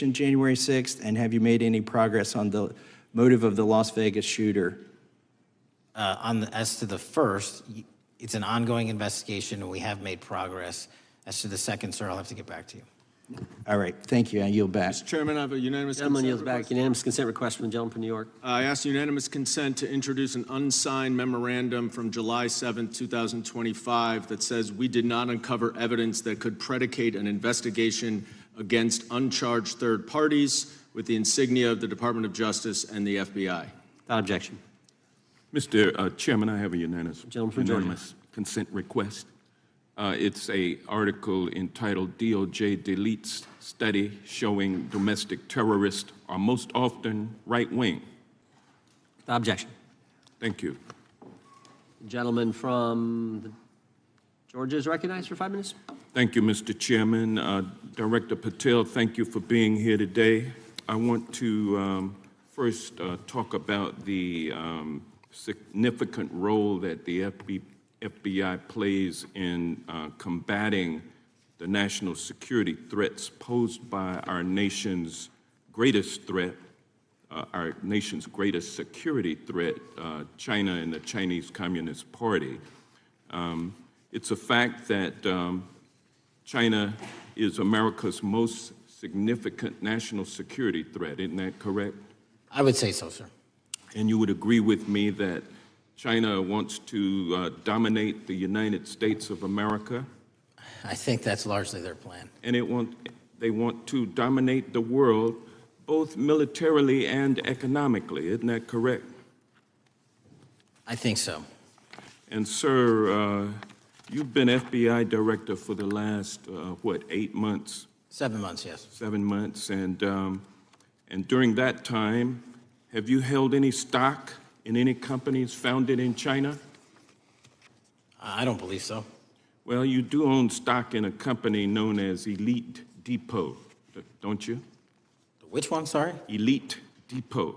January 6th, and have you made any progress on the motive of the Las Vegas shooter? As to the first, it's an ongoing investigation, and we have made progress. As to the second, sir, I'll have to get back to you. All right, thank you. I yield back. Mr. Chairman, I have a unanimous Gentleman consent yields back. request. Unanimous consent request from the gentleman from New York. I ask unanimous consent to introduce an unsigned memorandum from July 7th, 2025 that says we did not uncover evidence that could predicate an investigation against uncharged third parties with the insignia of the Department of Justice and the FBI. Without objection. Mr. Chairman, I have a unanimous Georgia. consent request. It's an article entitled DOJ Deletes Study Showing Domestic Terrorists Are Most Often Right-Wing. Without objection. Thank you. The gentleman from Georgia is recognized for 5 minutes. Thank you, Mr. Chairman. Director Patel, thank you for being here today. I want to first talk about the significant role that the FBI plays in combating the national security threats posed by our nation's greatest threat, our nation's greatest security threat, China and the Chinese Communist Party. It's a fact that China is America's most significant national security threat, isn't that correct? I would say so, sir. And you would agree with me that China wants to dominate the United States of America? I think that's largely their plan. And they want to dominate the world, both militarily and economically, isn't that correct? I think so. And sir, you've been FBI director for the last, 8 months? 7 months, yes. 7 months, and during that time, have you held any stock in any companies founded in China? I don't believe so. Well, you do own stock in a company known as Elite Depot, don't you? Which one, sorry? Elite Depot.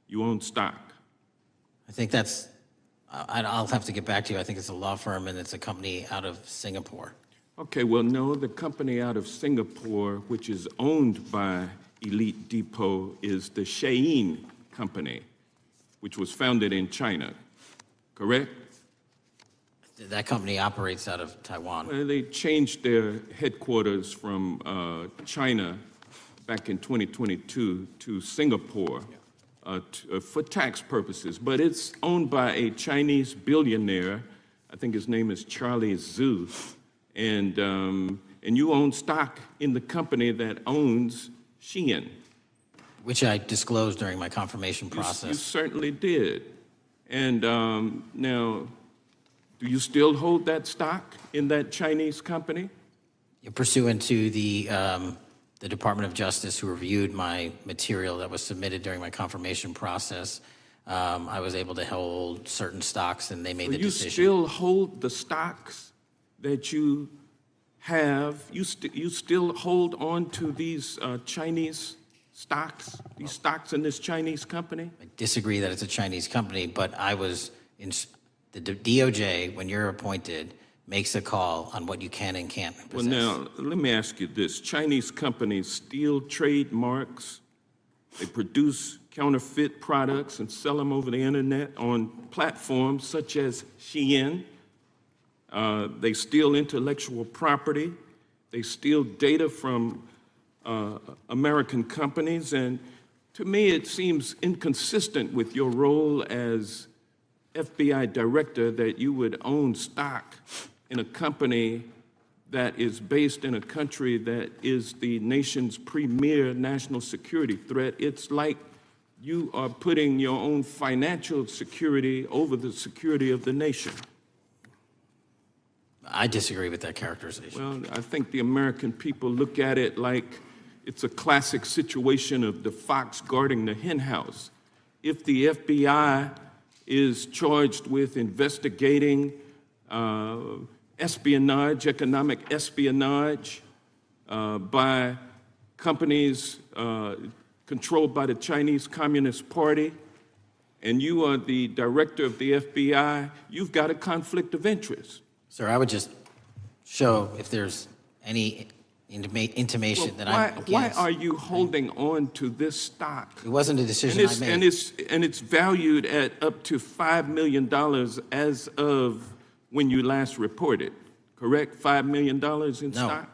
You own stock. I think that's, I'll have to get back to you. I think it's a law firm and it's a company out of Singapore. Okay, well, no, the company out of Singapore, which is owned by Elite Depot, is the Shein Company, which was founded in China, correct? That company operates out of Taiwan. Well, they changed their headquarters from China back in 2022 to Singapore for tax purposes, but it's owned by a Chinese billionaire. I think his name is Charlie Zhu, and you own stock in the company that owns Shein. Which I disclosed during my confirmation process. You certainly did. And now, do you still hold that stock in that Chinese company? Pursuant to the Department of Justice, who reviewed my material that was submitted during my confirmation process, I was able to hold certain stocks, and they made the decision. You still hold the stocks that you have? You still hold on to these Chinese stocks, these stocks in this Chinese company? I disagree that it's a Chinese company, but I was in the DOJ, when you're appointed, makes a call on what you can and can't possess. Well, now, let me ask you this. Chinese companies steal trademarks, they produce counterfeit products and sell them over the internet on platforms such as Shein. They steal intellectual property. They steal data from American companies, and to me it seems inconsistent with your role as FBI director that you would own stock in a company that is based in a country that is the nation's premier national security threat. It's like you are putting your own financial security over the security of the nation. I disagree with that characterization. Well, I think the American people look at it like it's a classic situation of the fox guarding the hen house. If the FBI is charged with investigating espionage, economic espionage by companies controlled by the Chinese Communist Party, and you are the director of the FBI, you've got a conflict of interest. Sir, I would just show if there's any intimation that Why, I'm why against. are you holding on to this stock? It wasn't a decision I made. And it's valued at up to $5 million as of when you last reported, correct? $5 million in No, stock?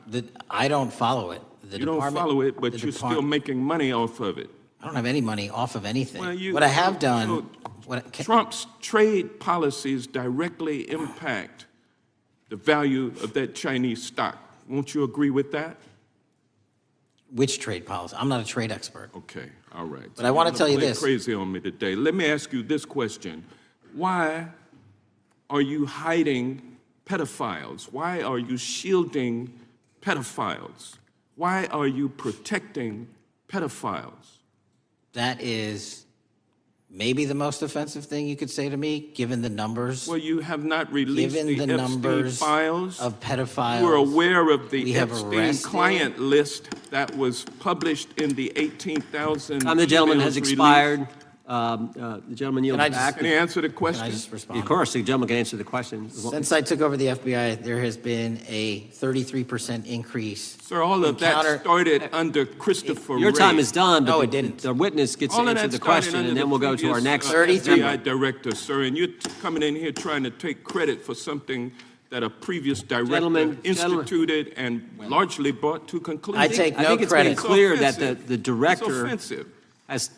I don't follow it. You don't follow it, but you're still making money off of it. I don't have any money off of anything. Well, What I have done, Trump's trade policies directly impact the value of that Chinese stock. Won't you agree with that? which trade policy? I'm not a trade expert. Okay, all right. But I want to tell you Play this. crazy on me today. Let me ask you this question. Why are you hiding pedophiles? Why are you shielding pedophiles? Why are you protecting pedophiles? That is maybe the most offensive thing you could say to me, given the numbers. Well, you have not released Given the the Epstein numbers files. of pedophiles. You are aware of the we have Epstein arrested- client list that was published in the 18,000 Time the gentleman has emails released? expired. The gentleman yields Can I just- back. Can you answer the Can question? I just respond? Of course, the gentleman can answer the question. Since I took over the FBI, there has been a 33% increase. Sir, all of that Encounter- started under Christopher Your time Wray. is done, but No, it didn't. the witness gets to All of answer that the started question, under and the then we'll go to our previous, next 33 FBI director, sir, and you're coming in here trying to take credit for something that a previous director Gentlemen, instituted and largely brought to conclusion. I take I no think it's credit. been clear that offensive. the It's director offensive. has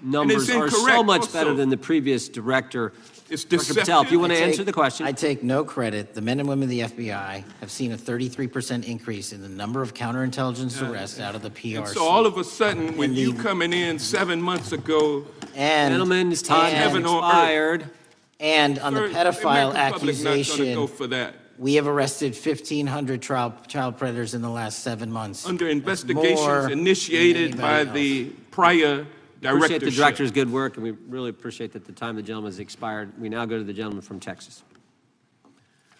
numbers are so incorrect much also. better than the previous director. It's Dr. Patel, if you want to I answer take- the question. I take no credit. The men and women of the FBI have seen a 33% increase in the number of counterintelligence arrests out of the PRC. So all of a sudden, with And you the- coming in 7 months ago, and, Gentlemen's time has Heaven on earth. expired. and on sir, the pedophile American public not gonna accusation, go for that. we have arrested 1,500 child predators in the last 7 months. Under That's investigations more than initiated by anybody the prior Appreciate directorship. the director's good work, and we really appreciate that the time the gentleman has expired. We now go to the gentleman from Texas.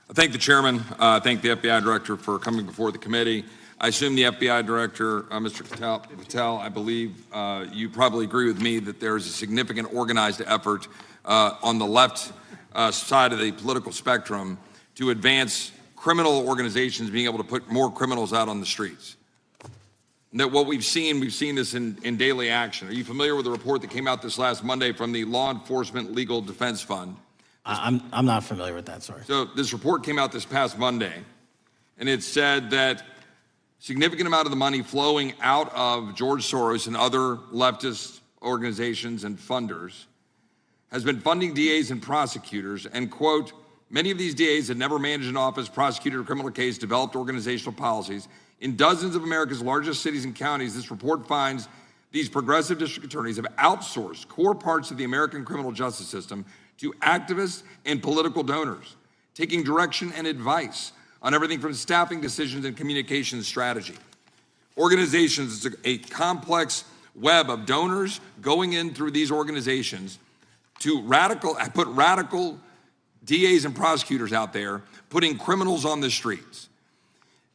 I thank the chairman. I thank the FBI director for coming before the committee. I assume the FBI director, Mr. Patel, I believe you probably agree with me that there is a significant organized effort on the left side of the political spectrum to advance criminal organizations being able to put more criminals out on the streets. And that what we've seen this in daily action. Are you familiar with the report that came out this last Monday from the Law Enforcement Legal Defense Fund? I'm not familiar with that, sorry. So this report came out this past Monday, and it said that significant amount of the money flowing out of George Soros and other leftist organizations and funders has been funding DAs and prosecutors, and quote, many of these DAs had never managed an office, prosecuted a criminal case, developed organizational policies. In dozens of America's largest cities and counties, this report finds these progressive district attorneys have outsourced core parts of the American criminal justice system to activists and political donors, taking direction and advice on everything from staffing decisions and communication strategy. Organizations, it's a complex web of donors going in through these organizations to put radical DAs and prosecutors out there, putting criminals on the streets.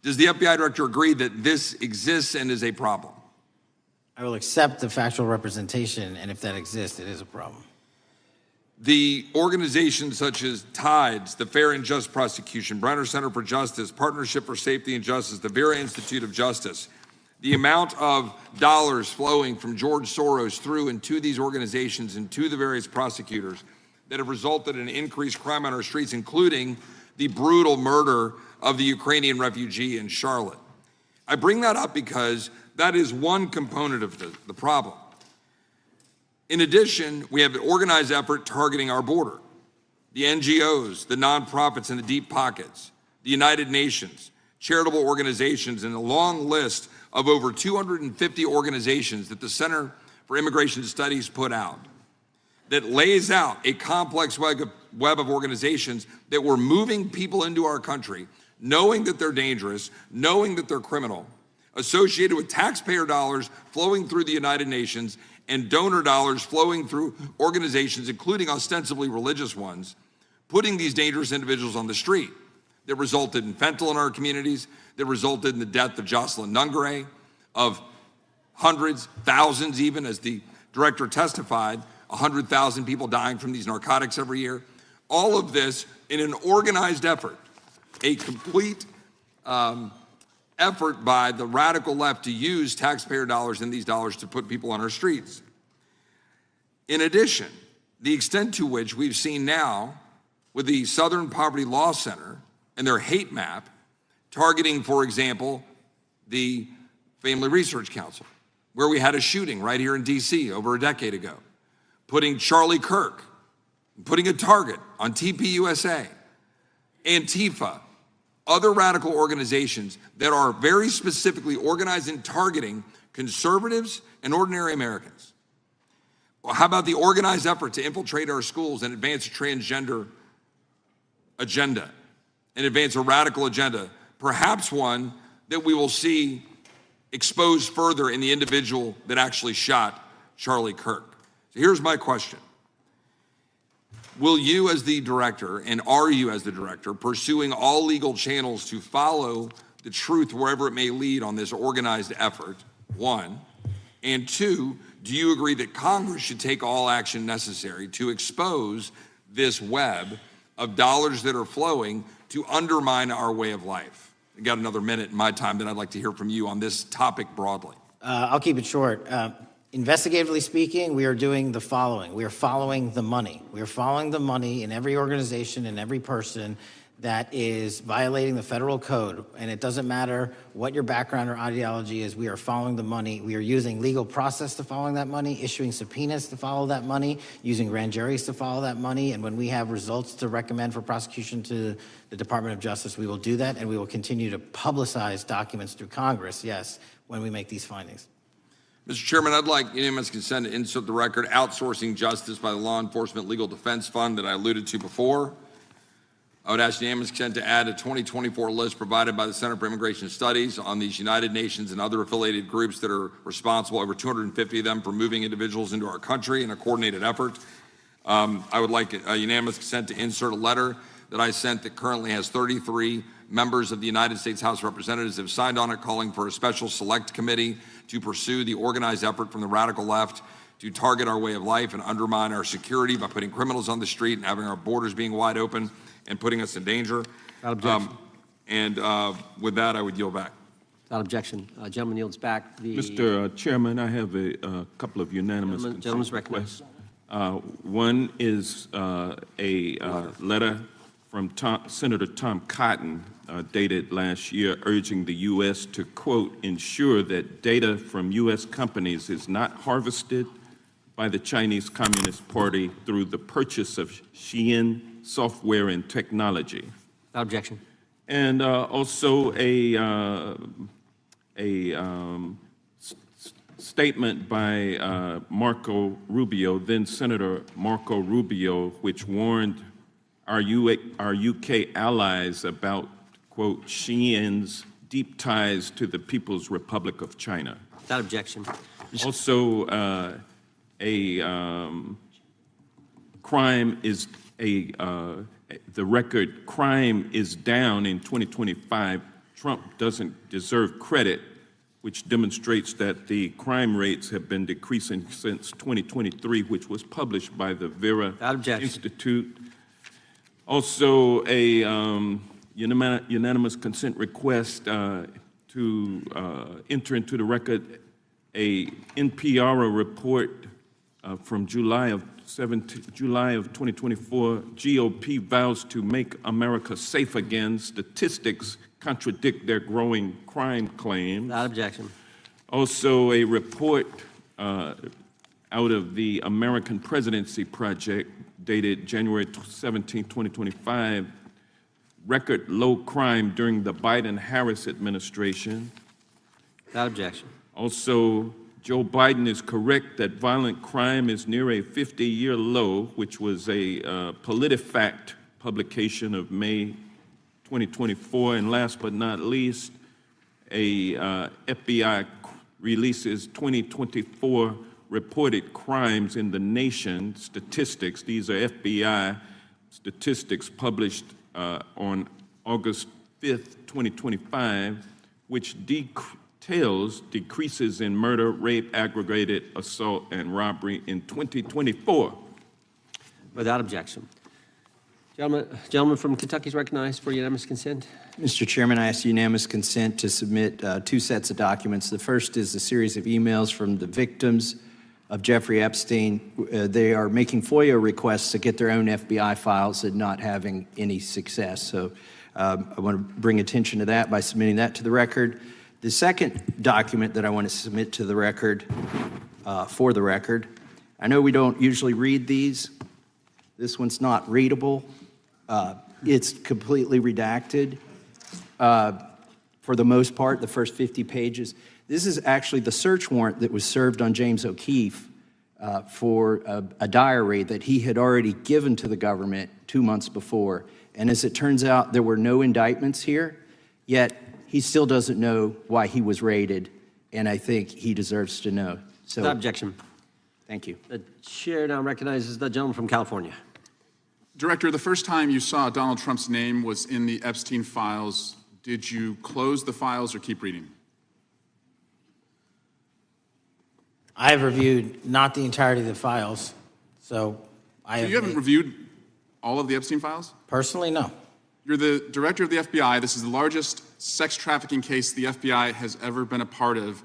Does the FBI director agree that this exists and is a problem? I will accept the factual representation, and if that exists, it is a problem. The organizations such as TIDES, the Fair and Just Prosecution, Brenner Center for Justice, Partnership for Safety and Justice, the Vera Institute of Justice, the amount of dollars flowing from George Soros through and to these organizations and to the various prosecutors that have resulted in increased crime on our streets, including the brutal murder of the Ukrainian refugee in Charlotte. I bring that up because that is one component of the problem. In addition, we have an organized effort targeting our border. The NGOs, the nonprofits and the deep pockets, the United Nations, charitable organizations, and a long list of over 250 organizations that the Center for Immigration Studies put out that lays out a complex web of organizations that were moving people into our country, knowing that they're dangerous, knowing that they're criminal, associated with taxpayer dollars flowing through the United Nations and donor dollars flowing through organizations, including ostensibly religious ones, putting these dangerous individuals on the street that resulted in fentanyl in our communities, that resulted in the death of Jocelyn Nungare, of hundreds, thousands even, as the director testified, 100,000 people dying from these narcotics every year. All of this in an organized effort, a complete effort by the radical left to use taxpayer dollars and these dollars to put people on our streets. In addition, the extent to which we've seen now with the Southern Poverty Law Center and their hate map targeting, for example, the Family Research Council, where we had a shooting right here in DC over a decade ago, putting Charlie Kirk, putting a target on TPUSA, Antifa, other radical organizations that are very specifically organized in targeting conservatives and ordinary Americans. Well, how about the organized effort to infiltrate our schools and advance a transgender agenda and advance a radical agenda, perhaps one that we will see exposed further in the individual that actually shot Charlie Kirk. So here's my question. Will you as the director, and are you as the director, pursuing all legal channels to follow the truth wherever it may lead on this organized effort, one? And two, do you agree that Congress should take all action necessary to expose this web of dollars that are flowing to undermine our way of life? I got another minute in my time that I'd like to hear from you on this topic broadly. I'll keep it short. Investigatively speaking, we are doing the following. We are following the money. We are following the money in every organization and every person that is violating the federal code. And it doesn't matter what your background or ideology is, we are following the money. We are using legal process to follow that money, issuing subpoenas to follow that money, using grand juries to follow that money. And when we have results to recommend for prosecution to the Department of Justice, we will do that. And we will continue to publicize documents through Congress, yes, when we make these findings. Mr. Chairman, I'd like unanimous consent to insert the record outsourcing justice by the Law Enforcement Legal Defense Fund that I alluded to before. I would ask unanimous consent to add a 2024 list provided by the Center for Immigration Studies on these United Nations and other affiliated groups that are responsible, over 250 of them, for moving individuals into our country in a coordinated effort. I would like a unanimous consent to insert a letter that I sent that currently has 33 members of the United States House of Representatives have signed on it, calling for a special select committee to pursue the organized effort from the radical left to target our way of life and undermine our security by putting criminals on the street and having our borders being wide open and putting us in danger. Without objection. With that, I would yield back. Without objection. Gentleman yields back. Mr. Chairman, I have a couple of unanimous Gentleman's requests. One is a letter from Senator Tom Cotton, dated last year, urging the U.S. to, quote, ensure that data from U.S. companies is not harvested by the Chinese Communist Party through the purchase of Xi'an software and technology. Without objection. And also a statement by Marco Rubio, then Senator Marco Rubio, which warned our UK allies about, quote, Xi'an's deep ties to the People's Republic of China. Without objection. Also, the record crime is down in 2025. Trump doesn't deserve credit, which demonstrates that the crime rates have been decreasing since 2023, which was published by the Vera Institute. Also, a unanimous consent request to enter into the record a NPR report from July of 2024. GOP vows to make America safe again. Statistics contradict their growing crime claims. Without objection. Also, a report out of the American Presidency Project dated January 17, 2025, record low crime during the Biden-Harris administration. Without objection. Also, Joe Biden is correct that violent crime is near a 50-year low, which was a PolitiFact publication of May 2024. And last but not least, a FBI releases 2024 reported crimes in the nation statistics. These are FBI statistics published on August 5th, 2025, which details decreases in murder, rape, aggravated assault, and robbery in 2024. Without objection. Gentleman from Kentucky is recognized for unanimous consent. Mr. Chairman, I ask unanimous consent to submit two sets of documents. The first is a series of emails from the victims of Jeffrey Epstein. They are making FOIA requests to get their own FBI files and not having any success. So I want to bring attention to that by submitting that to the record. The second document that I want to submit to the record, for the record, I know we don't usually read these. This one's not readable. It's completely redacted for the most part, the first 50 pages. This is actually the search warrant that was served on James O'Keefe for a diary that he had already given to the government 2 months before. And as it turns out, there were no indictments here, yet he still doesn't know why he was raided, and I think he deserves to know. So, Without objection. thank you. The chair now recognizes the gentleman from California. Director, the first time you saw Donald Trump's name was in the Epstein files. Did you close the files or keep reading? I have reviewed not the entirety of the files, so I have. You haven't reviewed all of the Epstein files? Personally, no. You're the director of the FBI. This is the largest sex trafficking case the FBI has ever been a part of.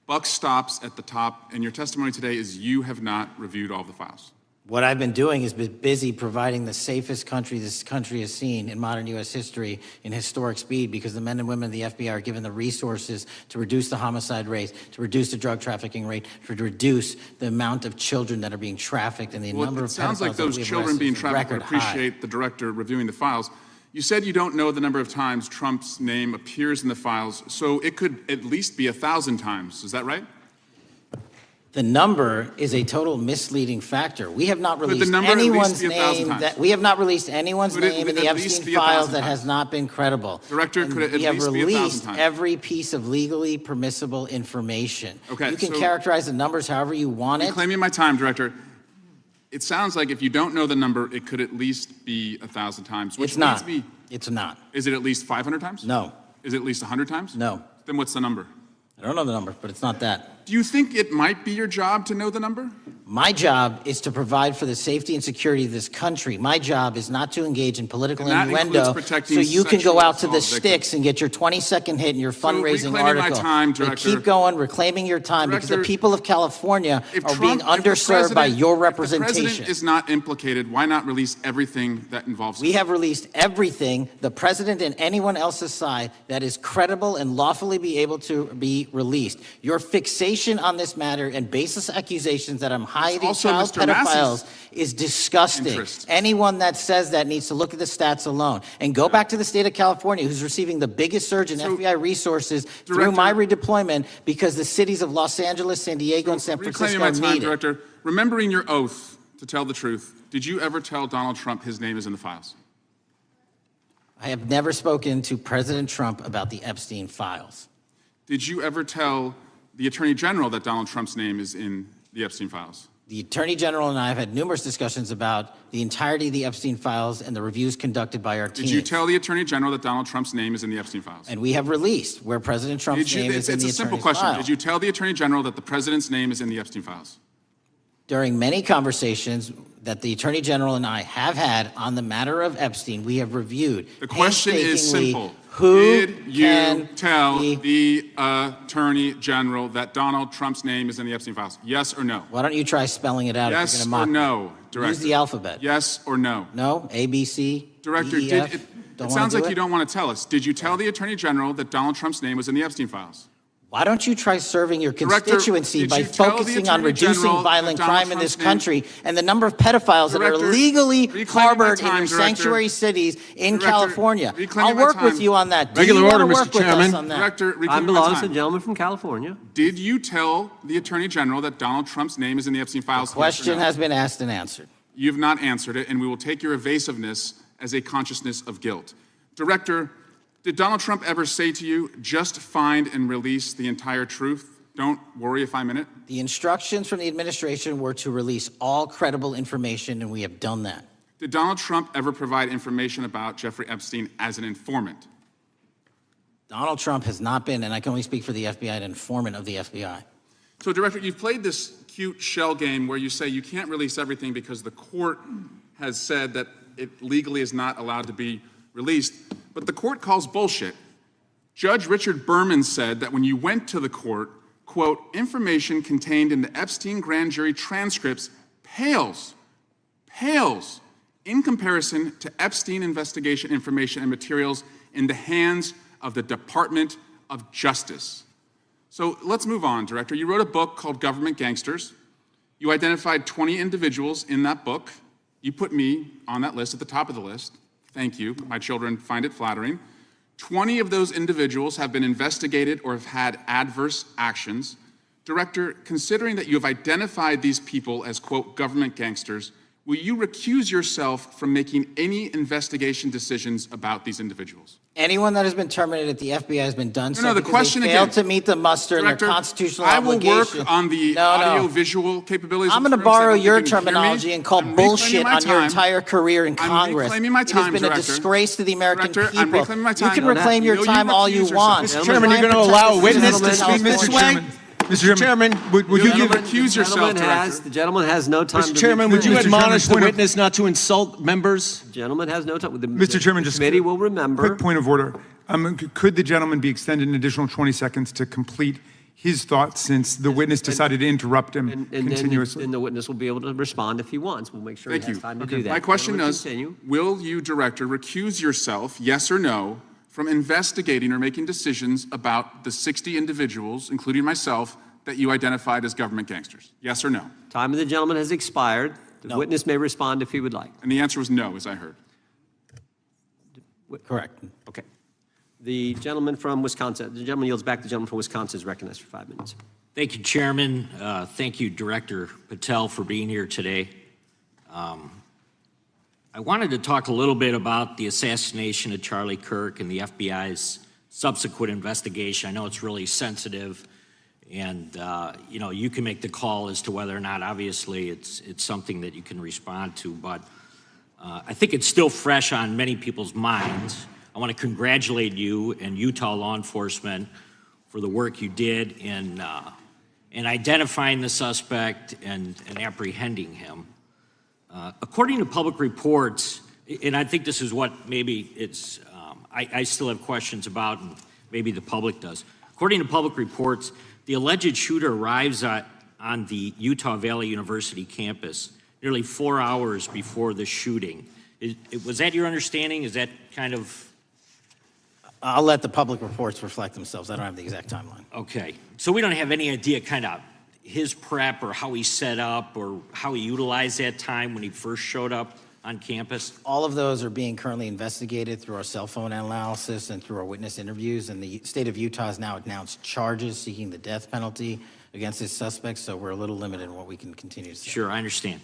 Buck stops at the top, and your testimony today is you have not reviewed all of the files. What I've been doing is been busy providing the safest country this country has seen in modern U.S. history in historic speed, because the men and women of the FBI are given the resources to reduce the homicide rate, to reduce the drug trafficking rate, to reduce the amount of children that are being trafficked and the number of pedophiles. It sounds like those children being trafficked would appreciate the director reviewing the files. You said you don't know the number of times Trump's name appears in the files, so it could at least be 1,000 times. Is that right? The number is a total misleading factor. We have not the released number at least anyone's be 1,000 name times? we have not released anyone's Could it name in the at least Epstein be 1,000 files that times? has not been credible. Director, And could it at we have least be 1,000 released times? every piece of legally permissible information. Okay, you can so- characterize the numbers however you want it. Reclaiming my time, Director. It sounds like if you don't know the number, it could at least be 1,000 times. Which It's not. leads me- It's not. Is it at least 500 times? No. Is it at least 100 times? No. Then what's the number? I don't know the number, but it's not that. Do you think it might be your job to know the number? My job is to provide for the safety and security of this country. My job is not to engage in political And that innuendo includes protecting so you can go sexual out to the assault sticks and get your 20-second hit in your fundraising reclaiming my article. time, But Director. keep going, reclaiming your time, because the Director, people of California If are being Trump- if the underserved by president- your If the representation. president is not implicated, why not release everything that involves him? We have released everything, the president and anyone else's side, that is credible and lawfully be able to be released. Your fixation on this matter and baseless accusations that I'm hiding also child Mr. Massey's pedophiles is disgusting. interest. Anyone that says that needs to look at the stats alone. And go back to the state of California, who's receiving the biggest surge in FBI resources through my redeployment, because the cities of Los Angeles, San Diego, and San Reclaiming Francisco my time, need it. Director. Remembering your oath to tell the truth, did you ever tell Donald Trump his name is in the files? I have never spoken to President Trump about the Epstein files. Did you ever tell the Attorney General that Donald Trump's name is in the Epstein files? The Attorney General and I have had numerous discussions about the entirety of the Epstein files and the reviews conducted by our team. Did you tell the Attorney General that Donald Trump's name is in the Epstein files? And we have released where President Trump's name is in It's the a simple attorney's question. file. Did you tell the Attorney General that the President's name is in the Epstein files? During many conversations that the Attorney General and I have had on the matter of Epstein, we have reviewed The question is painstakingly simple. who Did you can tell be- the Attorney General that Donald Trump's name is in the Epstein files? Yes or no? Why don't you try spelling it out if Yes you're or going to mock no, me? Director? Use the alphabet. Yes or no? No? A, B, C, Director, D, E, F? it Don't wanna sounds do like it? you don't want to tell us. Did you tell the Attorney General that Donald Trump's name was in the Epstein files? Why don't you try serving your Director, constituency did by you tell the focusing on Attorney reducing General that violent Donald crime in this Trump's name- country and the number of pedophiles that are Director, illegally reclaiming harbored my time, in your Director. sanctuary cities in Director, California? reclaiming I'll my work with time. you on that. Regular Do you order, wanna Mr. work with us Chairman. on that? Director, Time reclaiming my belongs to the time. gentleman from California. Did you tell the Attorney General that Donald Trump's name is in the Epstein files? Yes or Question no? has been asked and answered. You've not answered it, and we will take your evasiveness as a consciousness of guilt. Director, did Donald Trump ever say to you, just find and release the entire truth? Don't worry if I'm in it? The instructions from the administration were to release all credible information, and we have done that. Did Donald Trump ever provide information about Jeffrey Epstein as an informant? Donald Trump has not been, and I can only speak for the FBI, an informant of the FBI. So, Director, you've played this cute shell game where you say you can't release everything because the court has said that it legally is not allowed to be released. But the court calls bullshit. Judge Richard Berman said that when you went to the court, quote, information contained in the Epstein grand jury transcripts pales in comparison to Epstein investigation information and materials in the hands of the Department of Justice. So let's move on, Director. You wrote a book called Government Gangsters. You identified 20 individuals in that book. You put me on that list, at the top of the list. Thank you. My children find it flattering. 20 of those individuals have been investigated or have had adverse actions. Director, considering that you have identified these people as, quote, government gangsters, will you recuse yourself from making any investigation decisions about these individuals? Anyone that has been terminated at the FBI has been done so No, the because question they failed again, to meet the muster in Director, their constitutional I will obligation. work on the No. audio-visual capabilities. I'm of going to Chris. I borrow don't think your you can hear me. terminology and call I'm reclaiming bullshit my on your time. entire career in I'm Congress. reclaiming my It time, has been a Director. disgrace to the American Director, people. I'm reclaiming my time. You can reclaim your Will you time all you recuse want. yourself? Mr. Chairman, you're going to allow a witness to speak this way? Mr. Chairman, would you give recuse yourself, Director? The gentleman has no time Mr. to Chairman, would you Mr. Chairman, admonish the point of- witness not to insult members? The gentleman has no time. Mr. Chairman, the just committee will remember. quick point of order. Could the gentleman be extended an additional 20 seconds to complete his thoughts, since the witness decided to interrupt him And continuously? then the witness will be able to respond if he wants. We'll make sure Thank he has you. time to do that. My question Gentlemen, is, continue. will you, Director, recuse yourself, yes or no, from investigating or making decisions about the 60 individuals, including myself, that you identified as government gangsters? Yes or no? Time of the gentleman has expired. The witness may respond if he would like. And the answer was no, as I heard. Correct. Okay. The gentleman from Wisconsin, the gentleman yields back. The gentleman from Wisconsin is recognized for 5 minutes. Thank you, Chairman. Thank you, Director Patel, for being here today. I wanted to talk a little bit about the assassination of Charlie Kirk and the FBI's subsequent investigation. I know it's really sensitive, and you can make the call as to whether or not, obviously, it's something that you can respond to, but I think it's still fresh on many people's minds. I want to congratulate you and Utah law enforcement for the work you did in identifying the suspect and apprehending him. According to public reports, and I think this is what maybe it's, I still have questions about, and maybe the public does. According to public reports, the alleged shooter arrives on the Utah Valley University campus nearly 4 hours before the shooting. Was that your understanding? Is that kind of? I'll let the public reports reflect themselves. I don't have the exact timeline. Okay, so we don't have any idea kind of his prep or how he set up or how he utilized that time when he first showed up on campus? All of those are being currently investigated through our cell phone analysis and through our witness interviews, and the state of Utah has now announced charges seeking the death penalty against its suspects, so we're a little limited in what we can continue to say. Sure, I understand.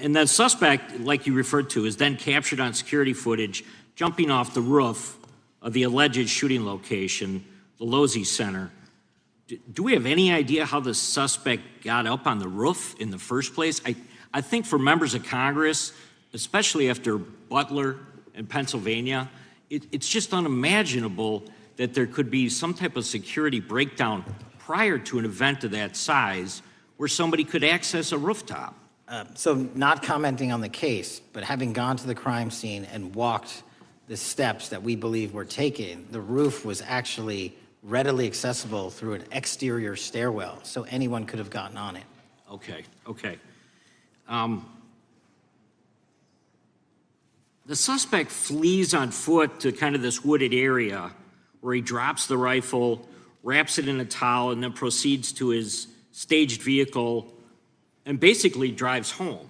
And the suspect, like you referred to, is then captured on security footage jumping off the roof of the alleged shooting location, the Losey Center. Do we have any idea how the suspect got up on the roof in the first place? I think for members of Congress, especially after Butler in Pennsylvania, it's just unimaginable that there could be some type of security breakdown prior to an event of that size where somebody could access a rooftop. So not commenting on the case, but having gone to the crime scene and walked the steps that we believe were taken, the roof was actually readily accessible through an exterior stairwell, so anyone could have gotten on it. Okay. The suspect flees on foot to kind of this wooded area where he drops the rifle, wraps it in a towel, and then proceeds to his staged vehicle and basically drives home.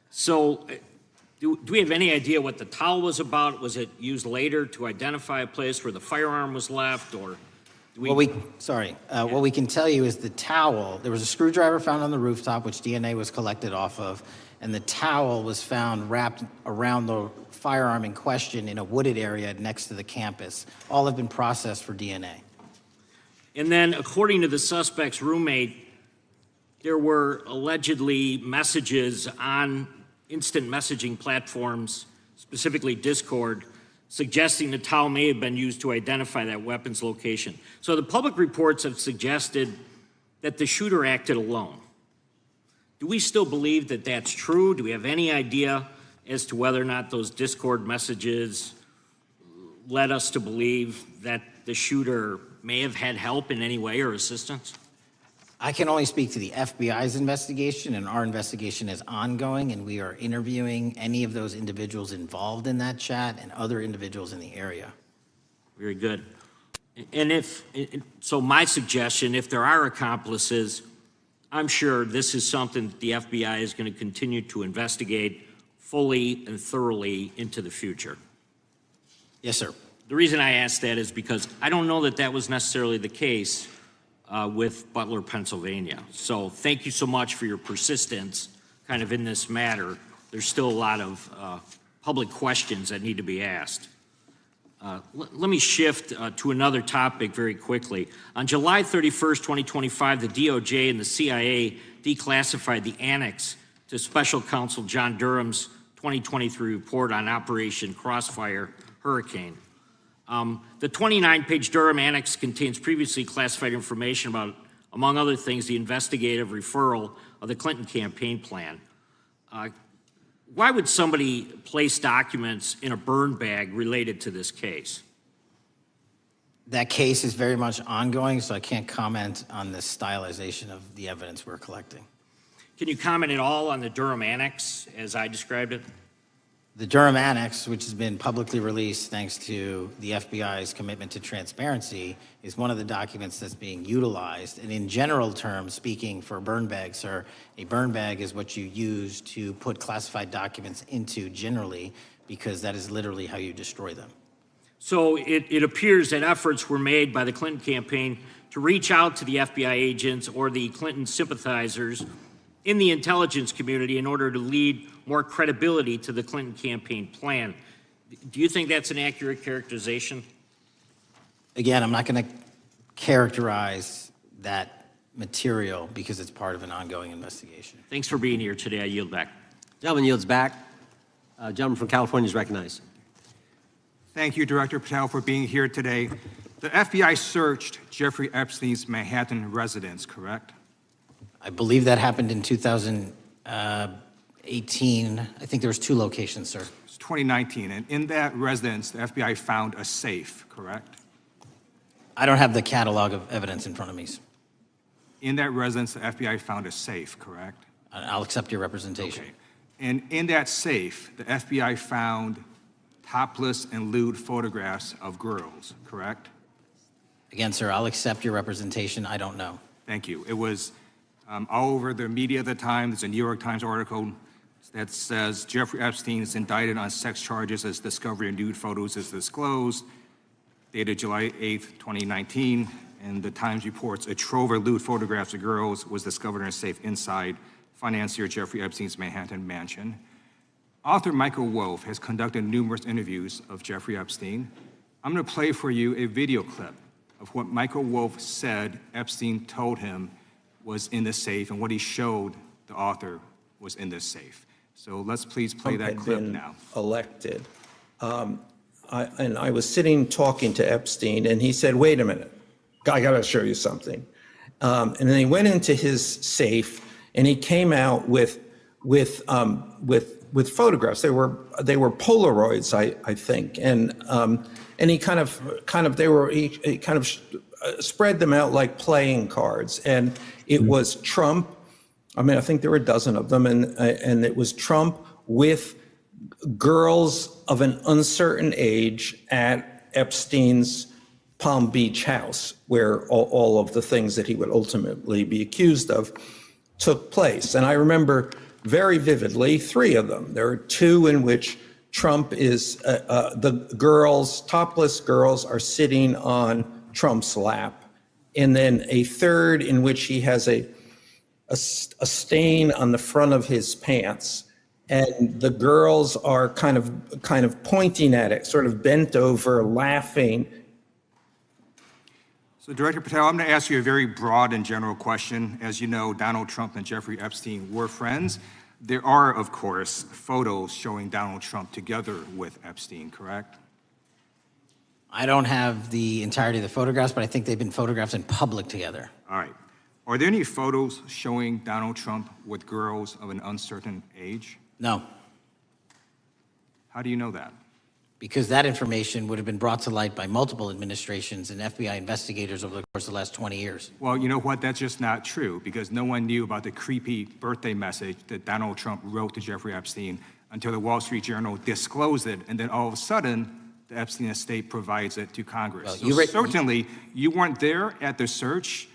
So do we have any idea what the towel was about? Was it used later to identify a place where the firearm was left, or do we? What we can tell you is the towel, there was a screwdriver found on the rooftop, which DNA was collected off of, and the towel was found wrapped around the firearm in question in a wooded area next to the campus. All have been processed for DNA. And then, according to the suspect's roommate, there were allegedly messages on instant messaging platforms, specifically Discord, suggesting the towel may have been used to identify that weapon's location. So the public reports have suggested that the shooter acted alone. Do we still believe that that's true? Do we have any idea as to whether or not those Discord messages led us to believe that the shooter may have had help in any way or assistance? I can only speak to the FBI's investigation, and our investigation is ongoing, and we are interviewing any of those individuals involved in that chat and other individuals in the area. Very good. And so my suggestion, if there are accomplices, I'm sure this is something that the FBI is going to continue to investigate fully and thoroughly into the future. Yes, sir. The reason I ask that is because I don't know that that was necessarily the case with Butler, Pennsylvania. So thank you so much for your persistence kind of in this matter. There's still a lot of public questions that need to be asked. Let me shift to another topic very quickly. On July 31st, 2025, the DOJ and the CIA declassified the annex to Special Counsel John Durham's 2023 report on Operation Crossfire Hurricane. The 29-page Durham annex contains previously classified information about, among other things, the investigative referral of the Clinton campaign plan. Why would somebody place documents in a burn bag related to this case? That case is very much ongoing, so I can't comment on the stylization of the evidence we're collecting. Can you comment at all on the Durham annex as I described it? The Durham Annex, which has been publicly released thanks to the FBI's commitment to transparency, is one of the documents that's being utilized. And in general terms, speaking for a burn bag, sir, a burn bag is what you use to put classified documents into generally, because that is literally how you destroy them. So it appears that efforts were made by the Clinton campaign to reach out to the FBI agents or the Clinton sympathizers in the intelligence community in order to lead more credibility to the Clinton campaign plan. Do you think that's an accurate characterization? Again, I'm not going to characterize that material because it's part of an ongoing investigation. Thanks for being here today. I yield back. Gentleman yields back. Gentleman from California is recognized. Thank you, Director Patel, for being here today. The FBI searched Jeffrey Epstein's Manhattan residence, correct? I believe that happened in 2018. I think there was 2 locations, sir. It's 2019, and in that residence, the FBI found a safe, correct? I don't have the catalog of evidence in front of me. In that residence, the FBI found a safe, correct? I'll accept your representation. Okay. And in that safe, the FBI found topless and lewd photographs of girls, correct? Again, sir, I'll accept your representation. I don't know. Thank you. It was all over the media at the time. There's a New York Times article that says Jeffrey Epstein is indicted on sex charges as discovery of nude photos is disclosed, dated July 8th, 2019. And the Times reports a trove of lewd photographs of girls was discovered in a safe inside financier Jeffrey Epstein's Manhattan mansion. Author Michael Wolff has conducted numerous interviews of Jeffrey Epstein. I'm going to play for you a video clip of what Michael Wolff said Epstein told him was in the safe, and what he showed the author was in this safe. So let's please play that clip now. Elected. I was sitting talking to Epstein, and he said, "Wait a minute, I got to show you something." And then he went into his safe, and he came out with photographs. They were Polaroids, I think, and he kind of spread them out like playing cards, and it was Trump. I mean, I think there were a dozen of them, and it was Trump with girls of an uncertain age at Epstein's Palm Beach house, where all of the things that he would ultimately be accused of took place. And I remember very vividly 3 of them. There are 2 in which Trump is, the girls, topless girls, are sitting on Trump's lap. And then a 3rd in which he has a stain on the front of his pants, and the girls are kind of pointing at it, sort of bent over, laughing. So, Director Patel, I'm going to ask you a very broad and general question. As you know, Donald Trump and Jeffrey Epstein were friends. There are, of course, photos showing Donald Trump together with Epstein, correct? I don't have the entirety of the photographs, but I think they've been photographed in public together. All right. Are there any photos showing Donald Trump with girls of an uncertain age? No. How do you know that? Because that information would have been brought to light by multiple administrations and FBI investigators over the course of the last 20 years. Well, you know what? That's just not true, because no one knew about the creepy birthday message that Donald Trump wrote to Jeffrey Epstein until the Wall Street Journal disclosed it, and then all of a sudden, the Epstein estate provides it to Congress. Well, So certainly, you weren't there at the search.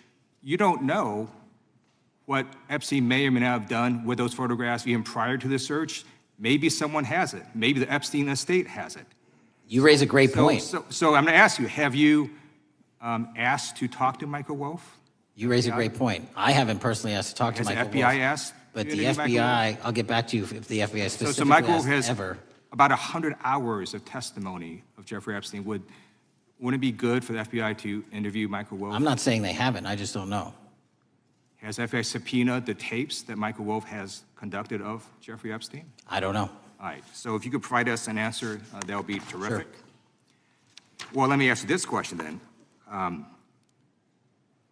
You don't know what Epstein may or may not have done with those photographs even prior to the search. Maybe someone has it. Maybe the Epstein estate has it. You raise a great point. So I'm going to ask you, have you asked to talk to Michael Wolff? You raise a great point. I haven't personally asked to talk to Has the Michael FBI Wolff, asked? but you the to Michael Wolff? FBI, I'll get back to you if the FBI specifically So Michael Wolff asked has ever. about 100 hours of testimony of Jeffrey Epstein. Wouldn't it be good for the FBI to interview Michael Wolff? I'm not saying they haven't, I just don't know. Has FBI subpoenaed the tapes that Michael Wolff has conducted of Jeffrey Epstein? I don't know. All right, so if you could provide us an answer, that would be terrific. Well, let me ask you this question then.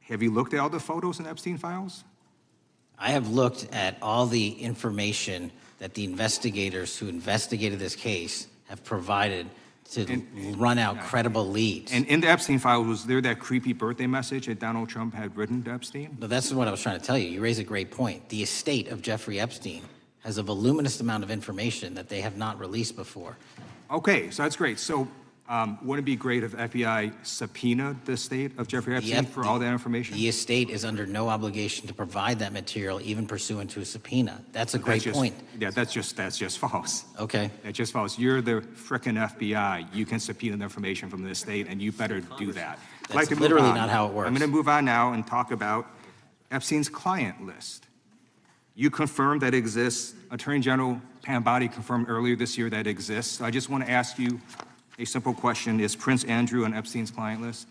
Have you looked at all the photos in Epstein files? I have looked at all the information that the investigators who investigated this case have provided to run out credible leads. And in the Epstein files, was there that creepy birthday message that Donald Trump had written to Epstein? No, that's what I was trying to tell you. You raise a great point. The estate of Jeffrey Epstein has a voluminous amount of information that they have not released before. Okay, so that's great. So wouldn't it be great if FBI subpoenaed the estate of Jeffrey Epstein for all that information? The estate is under no obligation to provide that material, even pursuant to a subpoena. That's a great point. Yeah, that's just false. Okay. That's just false. You're the frickin' FBI. You can subpoena the information from the estate, and you better do that. I'd like to move literally on. not how it works. I'm going to move on now and talk about Epstein's client list. You confirmed that exists. Attorney General Pam Bondi confirmed earlier this year that it exists. So I just want to ask you a simple question. Is Prince Andrew on Epstein's client list?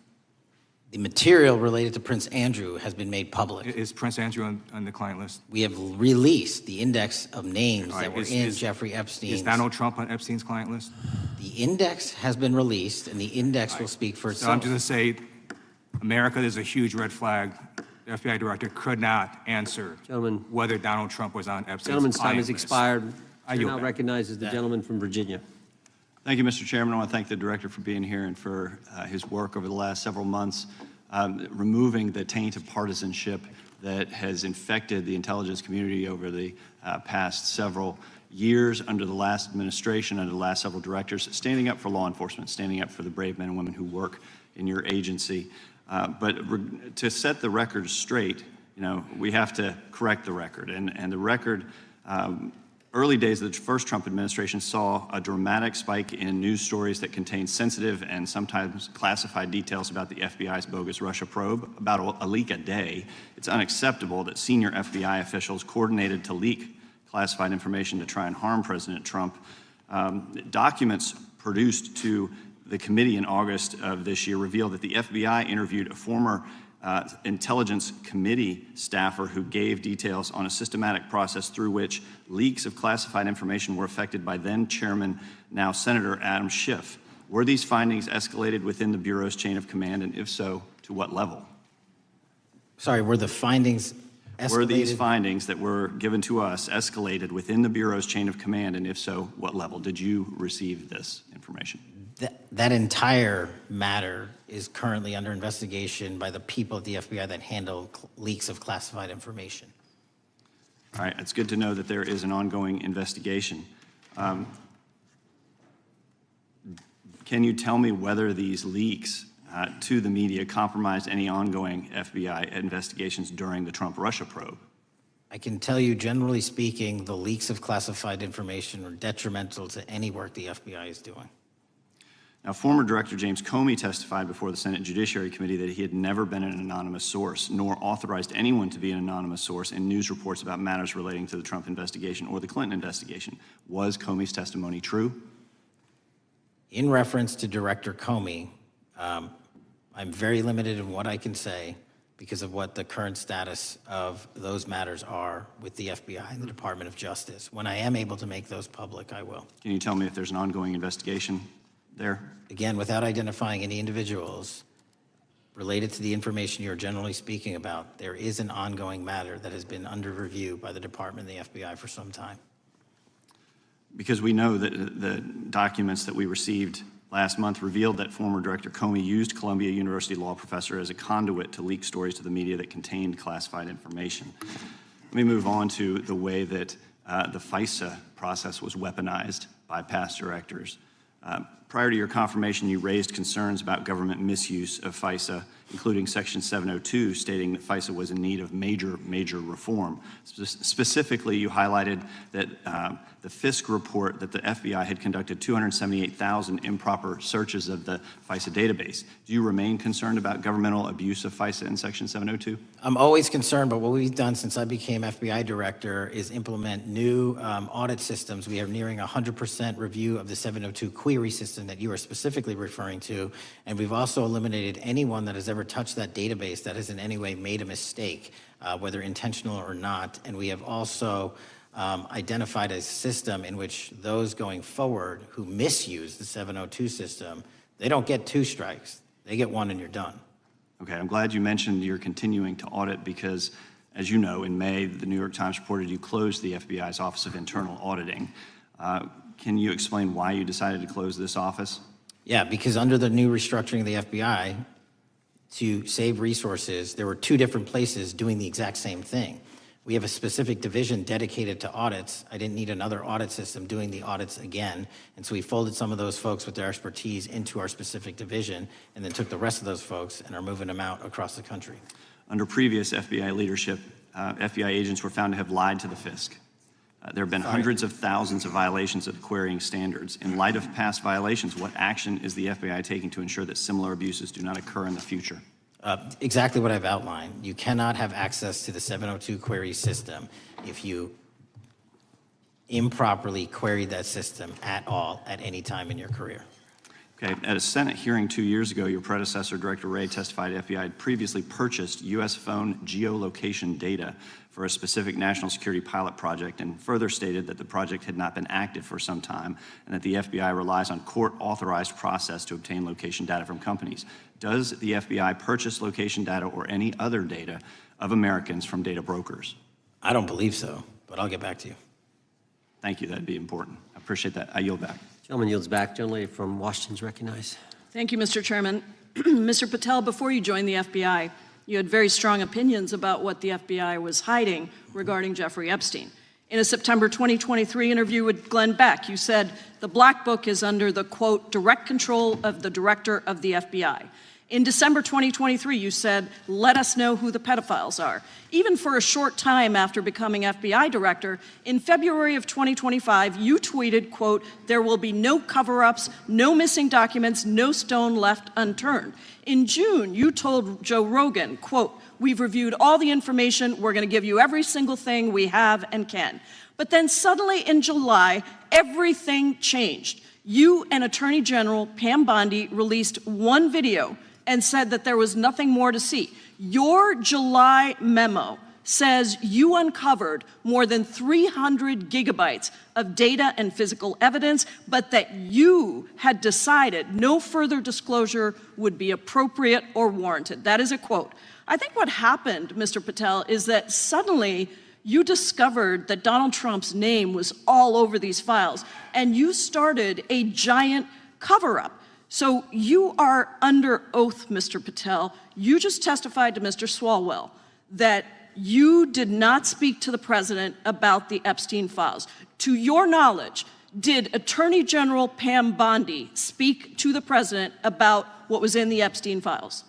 The material related to Prince Andrew has been made public. Is Prince Andrew on the client list? We have released the index of names All right, that were in Jeffrey Epstein's. Is Donald Trump on Epstein's client list? The index has been released, and the index will speak for So itself. I'm just going to say, America is a huge red flag. The FBI director could not answer Gentlemen. whether Donald Trump was on Epstein's Gentleman's time client has list. expired. I Chair yield now back. recognizes the gentleman from Virginia. Thank you, Mr. Chairman. I want to thank the director for being here and for his work over the last several months, removing the taint of partisanship that has infected the intelligence community over the past several years under the last administration, under the last several directors, standing up for law enforcement, standing up for the brave men and women who work in your agency. But to set the record straight, we have to correct the record. And the record, early days of the first Trump administration saw a dramatic spike in news stories that contained sensitive and sometimes classified details about the FBI's bogus Russia probe, about a leak a day. It's unacceptable that senior FBI officials coordinated to leak classified information to try and harm President Trump. Documents produced to the committee in August of this year revealed that the FBI interviewed a former intelligence committee staffer who gave details on a systematic process through which leaks of classified information were affected by then Chairman, now Senator Adam Schiff. Were these findings escalated within the Bureau's chain of command, and if so, to what level? Sorry, were the findings escalated? Were these findings that were given to us escalated within the Bureau's chain of command, and if so, what level? Did you receive this information? That entire matter is currently under investigation by the people at the FBI that handle leaks of classified information. All right, it's good to know that there is an ongoing investigation. Can you tell me whether these leaks to the media compromised any ongoing FBI investigations during the Trump-Russia probe? I can tell you, generally speaking, the leaks of classified information are detrimental to any work the FBI is doing. Now, former Director James Comey testified before the Senate Judiciary Committee that he had never been an anonymous source, nor authorized anyone to be an anonymous source in news reports about matters relating to the Trump investigation or the Clinton investigation. Was Comey's testimony true? In reference to Director Comey, I'm very limited in what I can say because of what the current status of those matters are with the FBI and the Department of Justice. When I am able to make those public, I will. Can you tell me if there's an ongoing investigation there? Again, without identifying any individuals related to the information you're generally speaking about, there is an ongoing matter that has been under review by the Department and the FBI for some time. because we know that the documents that we received last month revealed that former Director Comey used Columbia University law professor as a conduit to leak stories to the media that contained classified information. Let me move on to the way that the FISA process was weaponized by past directors. Prior to your confirmation, you raised concerns about government misuse of FISA, including Section 702, stating that FISA was in need of major reform. Specifically, you highlighted that the FISC report that the FBI had conducted 278,000 improper searches of the FISA database. Do you remain concerned about governmental abuse of FISA in Section 702? I'm always concerned, but what we've done since I became FBI director is implement new audit systems. We are nearing 100% review of the 702 query system that you are specifically referring to, and we've also eliminated anyone that has ever touched that database that has in any way made a mistake, whether intentional or not. And we have also identified a system in which those going forward who misuse the 702 system, they don't get 2 strikes. They get 1 and you're done. Okay, I'm glad you mentioned you're continuing to audit because, as you know, in May, the New York Times reported you closed the FBI's Office of Internal Auditing. Can you explain why you decided to close this office? Yeah, because under the new restructuring of the FBI, to save resources, there were 2 different places doing the exact same thing. We have a specific division dedicated to audits. I didn't need another audit system doing the audits again. And so we folded some of those folks with their expertise into our specific division and then took the rest of those folks and are moving them out across the country. Under previous FBI leadership, FBI agents were found to have lied to the FISC. There have been hundreds of thousands of violations of the querying standards. In light of past violations, what action is the FBI taking to ensure that similar abuses do not occur in the future? Exactly what I've outlined. You cannot have access to the 702 query system if you improperly queried that system at all at any time in your career. Okay, at a Senate hearing 2 years ago, your predecessor, Director Wray, testified FBI had previously purchased U.S. phone geolocation data for a specific national security pilot project and further stated that the project had not been active for some time and that the FBI relies on court-authorized process to obtain location data from companies. Does the FBI purchase location data or any other data of Americans from data brokers? I don't believe so, but I'll get back to you. Thank you, that'd be important. I appreciate that. I yield back. Gentleman yields back. Gentlelady from Washington is recognized. Thank you, Mr. Chairman. Mr. Patel, before you joined the FBI, you had very strong opinions about what the FBI was hiding regarding Jeffrey Epstein. In a September 2023 interview with Glenn Beck, you said the Black Book is under the, quote, direct control of the director of the FBI. In December 2023, you said, let us know who the pedophiles are. Even for a short time after becoming FBI director, in February of 2025, you tweeted, quote, there will be no cover-ups, no missing documents, no stone left unturned. In June, you told Joe Rogan, quote, we've reviewed all the information, we're going to give you every single thing we have and can. But then suddenly in July, everything changed. You and Attorney General Pam Bondi released one video and said that there was nothing more to see. Your July memo says you uncovered more than 300 gigabytes of data and physical evidence, but that you had decided no further disclosure would be appropriate or warranted. That is a quote. I think what happened, Mr. Patel, is that suddenly you discovered that Donald Trump's name was all over these files, and you started a giant cover-up. So you are under oath, Mr. Patel. You just testified to Mr. Swalwell that you did not speak to the president about the Epstein files. To your knowledge, did Attorney General Pam Bondi speak to the president about what was in the Epstein files?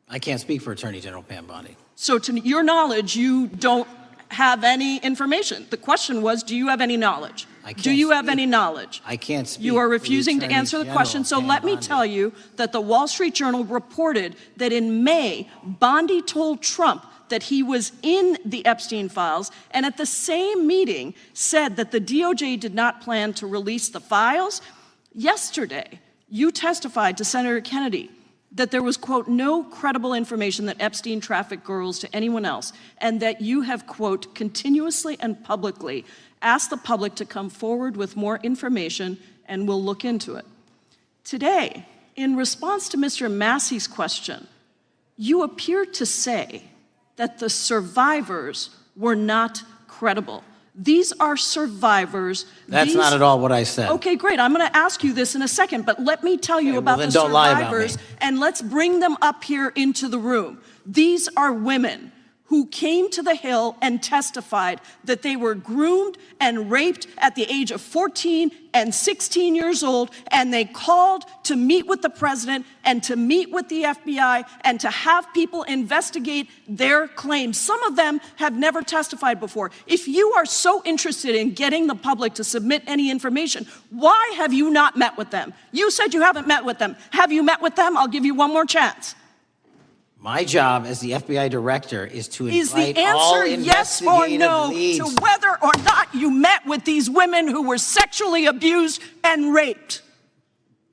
I can't speak for Attorney General Pam Bondi. So to your knowledge, you don't have any information. The question was, do you have any knowledge? Do you have any knowledge? I can't speak. You are refusing to answer the question, so let me tell you that the Wall Street Journal reported that in May, Bondi told Trump that he was in the Epstein files, and at the same meeting said that the DOJ did not plan to release the files. Yesterday, you testified to Senator Kennedy that there was, quote, no credible information that Epstein trafficked girls to anyone else, and that you have, quote, continuously and publicly asked the public to come forward with more information, and we'll look into it. Today, in response to Mr. Massey's question, you appear to say that the survivors were not credible. These are survivors. That's not at all what I said. Okay, great. I'm going to ask you this in a second, but let me tell you Okay, about well, the then don't lie about survivors, me. and let's bring them up here into the room. These are women who came to the Hill and testified that they were groomed and raped at the age of 14 and 16 years old, and they called to meet with the president and to meet with the FBI and to have people investigate their claims. Some of them have never testified before. If you are so interested in getting the public to submit any information, why have you not met with them? You said you haven't met with them. Have you met with them? I'll give you one more chance. My job as the FBI director is to Is the invite all answer yes or investigative no leads. to whether or not you met with these women who were sexually abused and raped?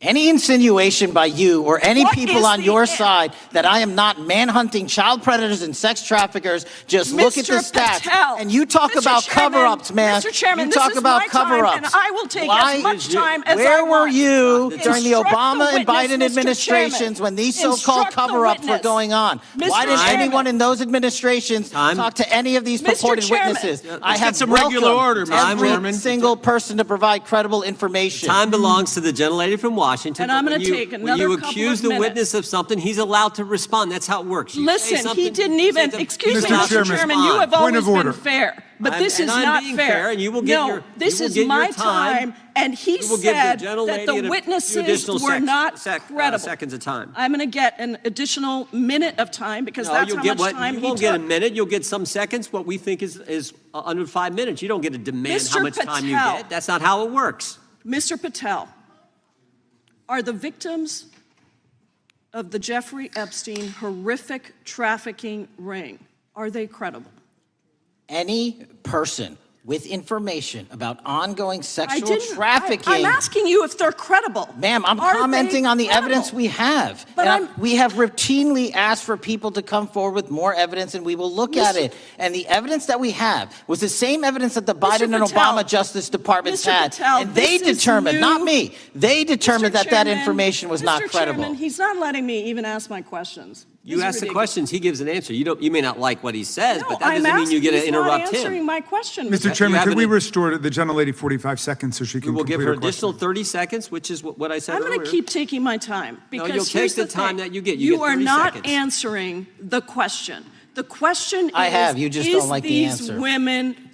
Any insinuation by you or any What people is on the your an- side that I am not manhunting child predators and sex traffickers, just look at the Mr. stats. Patel, And you talk Mr. about Chairman, cover-ups, man. Mr. Chairman, you this talk is about my time, cover-ups. and I will take Why- as much time as I Where were want. you during the Instruct Obama the and witness, Biden Mr. administrations Chairman. when these so-called Instruct the cover-ups were witness. going on? Mr. Why didn't Chairman. anyone in those administrations talk to any of these Mr. purported Chairman. witnesses? Let's I get have some regular order, Mr. every Chairman. single person to provide credible information. Time belongs to the gentlelady from Washington. And I'm but gonna when you- take When another you couple accuse of the minutes. witness of something, he's allowed to respond. That's how it works. You say Listen, something, he didn't you say even, something, excuse he's me, allowed Mr. to Chairman, respond. you have always been fair, but this is and I'm not being fair. fair, and you will get No, your- this you will is get your my time. time, and he You will give the said gentlelady that a the few witnesses additional were not credible. seconds of time. I'm going to get an additional minute of time because No, that's you'll how get much what time you he won't get a took. minute. You'll get some seconds. What we think is under 5 minutes. You don't get to demand how Mr. much time you Patel. get. That's not how it works. Mr. Patel, are the victims of the Jeffrey Epstein horrific trafficking ring, are they credible? Any person with information about ongoing I sexual didn't. trafficking. I'm asking you if they're credible. Ma'am, I'm Are commenting they on the credible? evidence we have. But And we have routinely asked for people to come forward with more evidence, and we will look at Mr. it. And the evidence that we have was the same evidence that the Biden and Patel, Obama Justice Departments Mr. had. Patel, And they this is determined, new. not me, they determined Mr. that Chairman, information was not Mr. credible. Chairman, he's not letting me even ask my questions. This You is ask the ridiculous. questions, he gives an answer. You may not like what he says, No, but that I'm doesn't mean you get to asking- he's not interrupt answering him. my question. Mr. Chairman, have could we an- restore the gentlelady 45 seconds so she We can will complete give her her question? additional 30 seconds, which is what I said I'm earlier. going to keep taking my time No, because you'll here's take the time thing. that you get. You get are 30 not seconds. answering the question. The question is, I have. You just don't like the answer.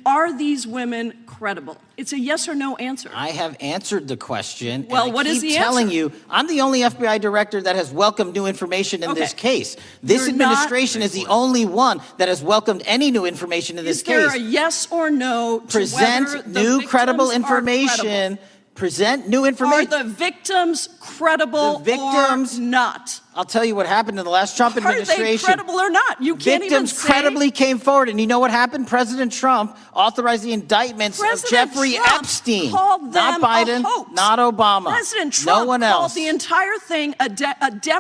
Are these women credible? It's a yes or no answer. I have answered the question. Well, and I what is keep the telling answer? you, I'm the only FBI director that has welcomed new information in this Okay. case. This You're not- administration is the only one that has welcomed any new information in this Is there case. a yes or no to whether Present the new victims credible are information. credible? Present new Are information. the victims credible The victims- or not? I'll tell you what happened in the last Trump Are they administration. credible or not? You can't even Victims say. credibly came forward, and you know what happened? President Trump authorized the indictments President of Jeffrey Trump Epstein, called not them Biden, a hoax. not Obama, President Trump no one called else. the entire thing a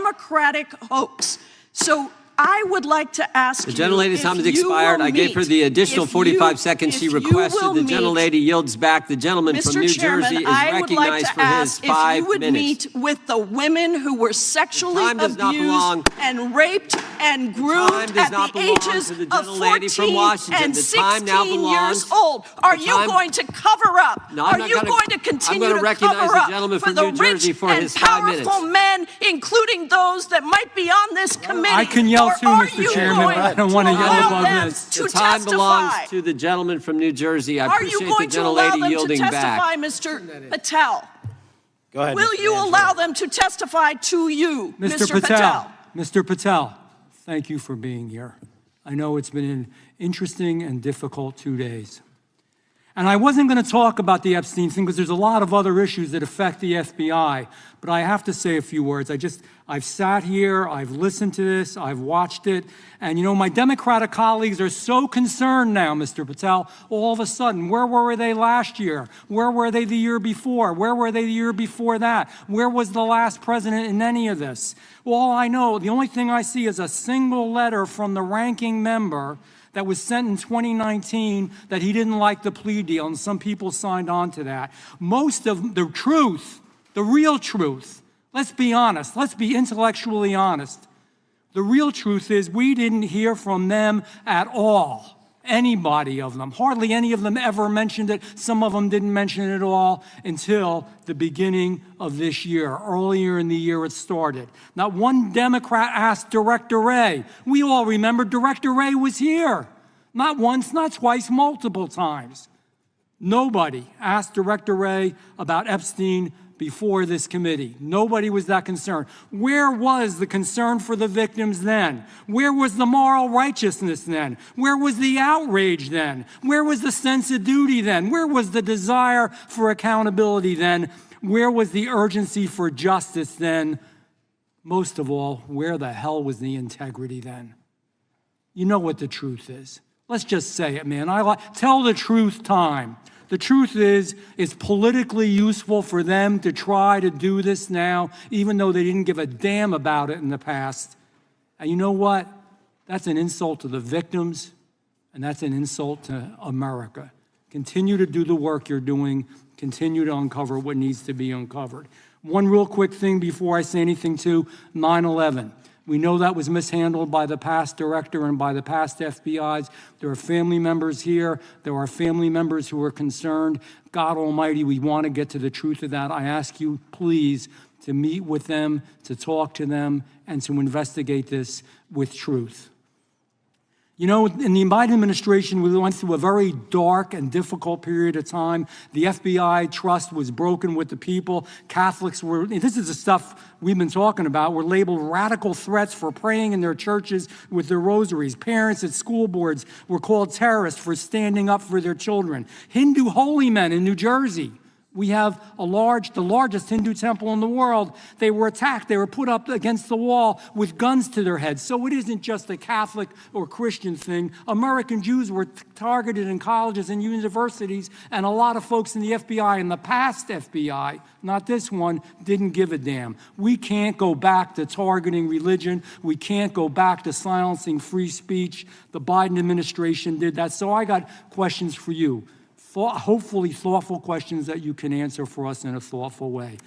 Democratic hoax. So I would like to ask The you gentlelady's if time has you expired. will I gave her meet- the additional if 45 you- seconds she if you requested. will The meet- gentlelady yields back. The gentleman from Mr. New Chairman, Jersey is I would like recognized to for his ask if 5 you would minutes. meet with the women who were sexually time does not belong- abused and raped and groomed time does at not the belong ages to the of gentlelady from 14 Washington. and The time now 16 belongs- years old. Are the you time- going to cover up? No, I'm Are not you gonna- going to I'm continue gonna to recognize cover the up gentleman for from the New Jersey rich for and his 5 minutes. powerful men, including those that might be on this committee? I can yell Or too, are Mr. you Chairman, going but I don't want to to yell allow above them this. to The time testify? belongs to the gentleman from New Jersey. I Are you appreciate going the to allow gentlelady them to yielding testify, back. Mr. Patel? Go ahead. Will Mr. you Angelo. allow them to testify to you, Mr. Patel? Mr. Patel, thank you for being here. I know it's been an interesting and difficult 2 days. And I wasn't going to talk about the Epstein thing because there's a lot of other issues that affect the FBI, but I have to say a few words. I've sat here, I've listened to this, I've watched it, and you know, my Democratic colleagues are so concerned now, Mr. Patel, all of a sudden. Where were they last year? Where were they the year before? Where were they the year before that? Where was the last president in any of this? All I know, the only thing I see is a single letter from the ranking member that was sent in 2019 that he didn't like the plea deal, and some people signed on to that. Most of the truth, the real truth, let's be honest, let's be intellectually honest. The real truth is we didn't hear from them at all. anybody of them. Hardly any of them ever mentioned it. Some of them didn't mention it at all until the beginning of this year. Earlier in the year it started. Not one Democrat asked Director Wray. We all remember Director Wray was here. Not once, not twice, multiple times. Nobody asked Director Wray about Epstein before this committee. Nobody was that concerned. Where was the concern for the victims then? Where was the moral righteousness then? Where was the outrage then? Where was the sense of duty then? Where was the desire for accountability then? Where was the urgency for justice then? Most of all, where the hell was the integrity then? You know what the truth is. Let's just say it, man. Tell the truth time. The truth is, it's politically useful for them to try to do this now, even though they didn't give a damn about it in the past. And you know what? That's an insult to the victims, and that's an insult to America. Continue to do the work you're doing. Continue to uncover what needs to be uncovered. One real quick thing before I say anything to 9/11. We know that was mishandled by the past director and by the past FBIs. There are family members here. There are family members who are concerned. God Almighty, we want to get to the truth of that. I ask you, please, to meet with them, to talk to them, and to investigate this with truth. You know, in the Biden administration, we went through a very dark and difficult period of time. The FBI trust was broken with the people. Catholics were, this is the stuff we've been talking about, were labeled radical threats for praying in their churches with their rosaries. Parents at school boards were called terrorists for standing up for their children. Hindu holy men in New Jersey. We have the largest Hindu temple in the world. They were attacked. They were put up against the wall with guns to their heads. So it isn't just a Catholic or Christian thing. American Jews were targeted in colleges and universities, and a lot of folks in the FBI, in the past FBI, not this one, didn't give a damn. We can't go back to targeting religion. We can't go back to silencing free speech. The Biden administration did that. So I got questions for you. Hopefully thoughtful questions that you can answer for us in a thoughtful way.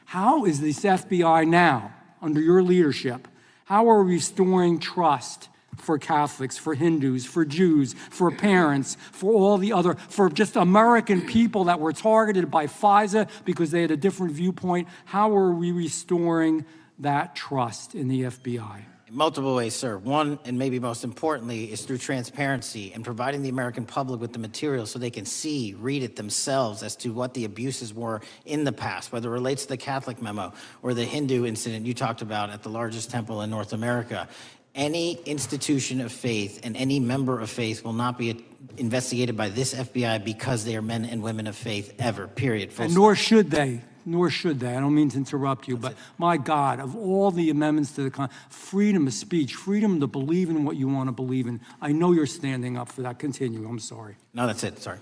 How is this FBI now, under your leadership, how are we restoring trust for Catholics, for Hindus, for Jews, for parents, for all the other, for just American people that were targeted by FISA because they had a different viewpoint? How are we restoring that trust in the FBI? Multiple ways, sir. One, and maybe most importantly, is through transparency and providing the American public with the material so they can see, read it themselves as to what the abuses were in the past, whether it relates to the Catholic memo or the Hindu incident you talked about at the largest temple in North America. Any institution of faith and any member of faith will not be investigated by this FBI because they are men and women of faith ever, period. And nor should they. Nor should they. I don't mean to interrupt you, but my God, of all the amendments to the freedom of speech, freedom to believe in what you want to believe in, I know you're standing up for that. Continue. I'm sorry. No, that's it. Sorry.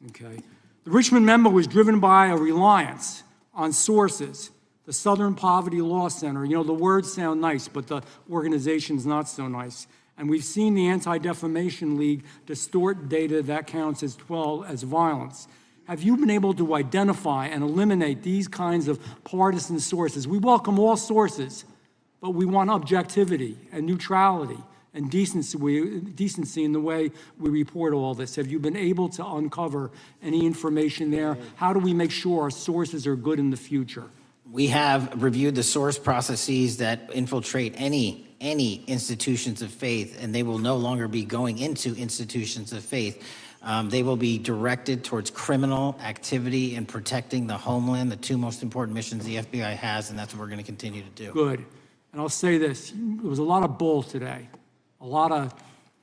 Okay. The Richmond memo was driven by a reliance on sources. The Southern Poverty Law Center, you know, the words sound nice, but the organization's not so nice. And we've seen the Anti-Defamation League distort data that counts as violence. Have you been able to identify and eliminate these kinds of partisan sources? We welcome all sources, but we want objectivity and neutrality and decency in the way we report all this. Have you been able to uncover any information there? How do we make sure our sources are good in the future? We have reviewed the source processes that infiltrate any institutions of faith, and they will no longer be going into institutions of faith. They will be directed towards criminal activity and protecting the homeland, the two most important missions the FBI has, and that's what we're going to continue to do. Good. And I'll say this. There was a lot of bull today, a lot of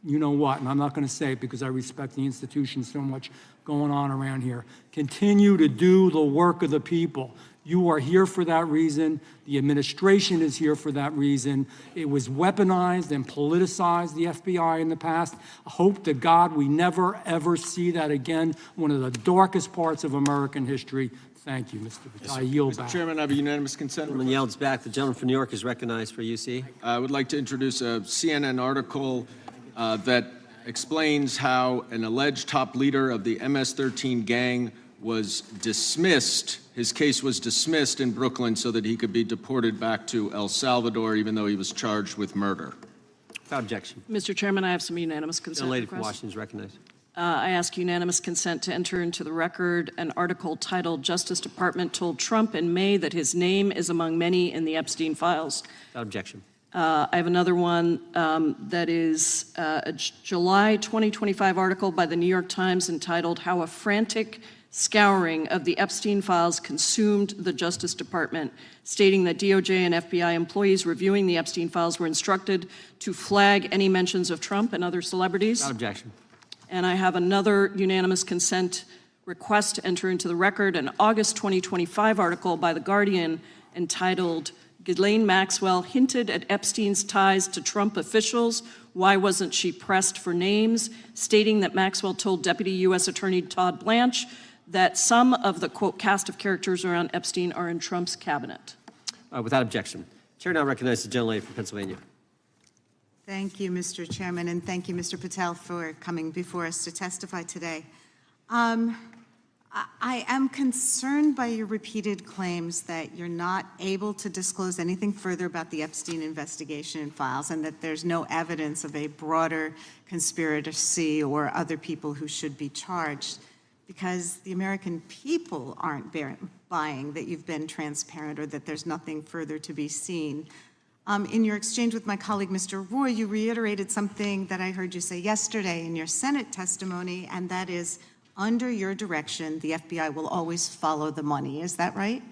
you know what, and I'm not going to say it because I respect the institution so much going on around here. Continue to do the work of the people. You are here for that reason. The administration is here for that reason. It was weaponized and politicized, the FBI, in the past. I hope to God we never, ever see that again. One of the darkest parts of American history. Thank you, Mr. Patel. I yield back. Mr. Chairman, I have a unanimous consent request. Gentleman yields back. The gentleman from New York is recognized for UC. I would like to introduce a CNN article that explains how an alleged top leader of the MS-13 gang was dismissed. His case was dismissed in Brooklyn so that he could be deported back to El Salvador, even though he was charged with murder. Without objection. Mr. Chairman, I have some unanimous consent Gentlelady from requests. Washington is recognized. I ask unanimous consent to enter into the record an article titled "Justice Department Told Trump in May that his name is among many in the Epstein files." Without objection. I have another one that is a July 2025 article by the New York Times entitled "How a Frantic Scouring of the Epstein Files Consumed the Justice Department," stating that DOJ and FBI employees reviewing the Epstein files were instructed to flag any mentions of Trump and other celebrities. Without objection. And I have another unanimous consent request to enter into the record an August 2025 article by The Guardian entitled "Ghislaine Maxwell Hinted at Epstein's Ties to Trump Officials. Why Wasn't She Pressed for Names?" stating that Maxwell told Deputy U.S. Attorney Todd Blanche that some of the, quote, cast of characters around Epstein are in Trump's cabinet. Without objection. Chair now recognizes the gentlelady from Pennsylvania. Thank you, Mr. Chairman, and thank you, Mr. Patel, for coming before us to testify today. I am concerned by your repeated claims that you're not able to disclose anything further about the Epstein investigation and files, and that there's no evidence of a broader conspiracy or other people who should be charged, because the American people aren't buying that you've been transparent or that there's nothing further to be seen. In your exchange with my colleague, Mr. Roy, you reiterated something that I heard you say yesterday in your Senate testimony, and that is, under your direction, the FBI will always follow the money. Is that right?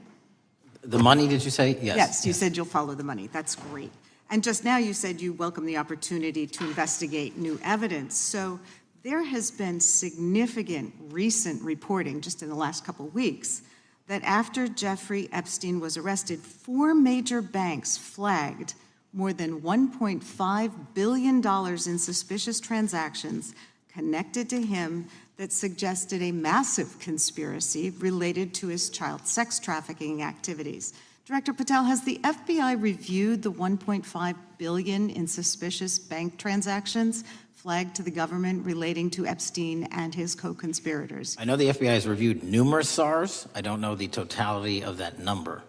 The money, did you say? Yes. Yes, you said you'll follow the money. That's great. And just now you said you welcome the opportunity to investigate new evidence. So there has been significant recent reporting just in the last couple of weeks that after Jeffrey Epstein was arrested, 4 major banks flagged more than $1.5 billion in suspicious transactions connected to him that suggested a massive conspiracy related to his child sex trafficking activities. Director Patel, has the FBI reviewed the $1.5 billion in suspicious bank transactions flagged to the government relating to Epstein and his co-conspirators? I know the FBI has reviewed numerous SARs. I don't know the totality of that number.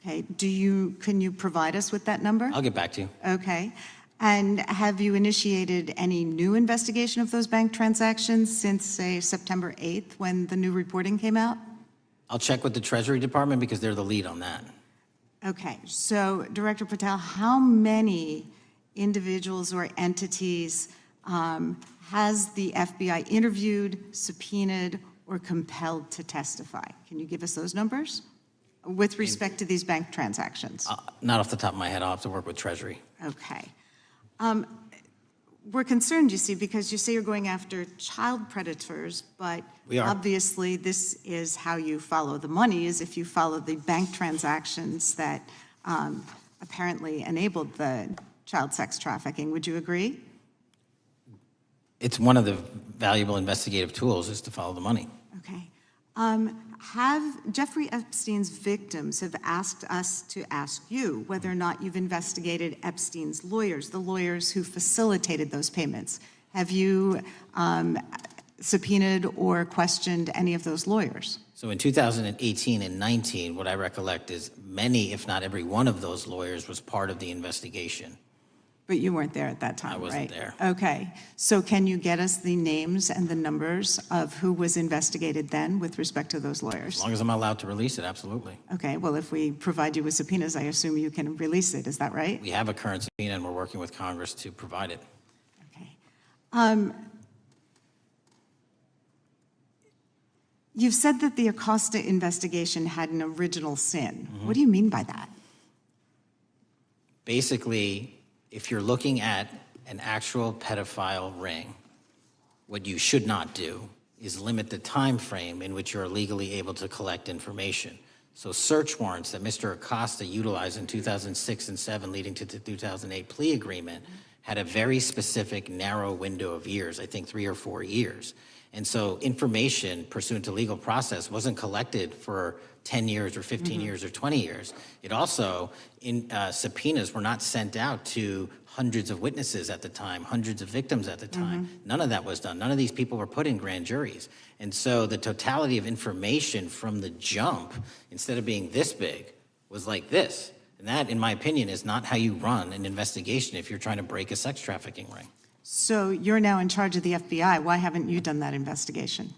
Okay, can you provide us with that number? I'll get back to you. Okay. And have you initiated any new investigation of those bank transactions since, say, September 8th, when the new reporting came out? I'll check with the Treasury Department because they're the lead on that. Okay, so Director Patel, how many individuals or entities has the FBI interviewed, subpoenaed, or compelled to testify? Can you give us those numbers with respect to these bank transactions? Not off the top of my head. I'll have to work with Treasury. Okay. We're concerned, you see, because you say you're going after child predators, but obviously this is how you follow the money, is if you follow the bank transactions that apparently enabled the child sex trafficking. Would you agree? It's one of the valuable investigative tools is to follow the money. Okay. Have Jeffrey Epstein's victims have asked us to ask you whether or not you've investigated Epstein's lawyers, the lawyers who facilitated those payments. Have you subpoenaed or questioned any of those lawyers? So in 2018 and 19, what I recollect is many, if not every one of those lawyers was part of the investigation. But you weren't there at that time, I wasn't right? there. Okay. So can you get us the names and the numbers of who was investigated then with respect to those lawyers? As long as I'm allowed to release it, absolutely. Okay. Well, if we provide you with subpoenas, I assume you can release it. Is that right? We have a current subpoena, and we're working with Congress to provide it. Okay. You've said that the Acosta investigation had an original sin. Mm-hmm. What do you mean by that? Basically, if you're looking at an actual pedophile ring, what you should not do is limit the time frame in which you're legally able to collect information. So search warrants that Mr. Acosta utilized in 2006 and 7 leading to the 2008 plea agreement had a very specific narrow window of years, I think 3 or 4 years. And so information pursuant to legal process wasn't collected for 10 years or 15 years or 20 years. It also, subpoenas were not sent out to hundreds of witnesses at the time, hundreds of victims at the time. None of that was done. None of these people were put in grand juries. And so the totality of information from the jump, instead of being this big, was like this. And that, in my opinion, is not how you run an investigation if you're trying to break a sex trafficking ring. So you're now in charge of the FBI. Why haven't you done that investigation?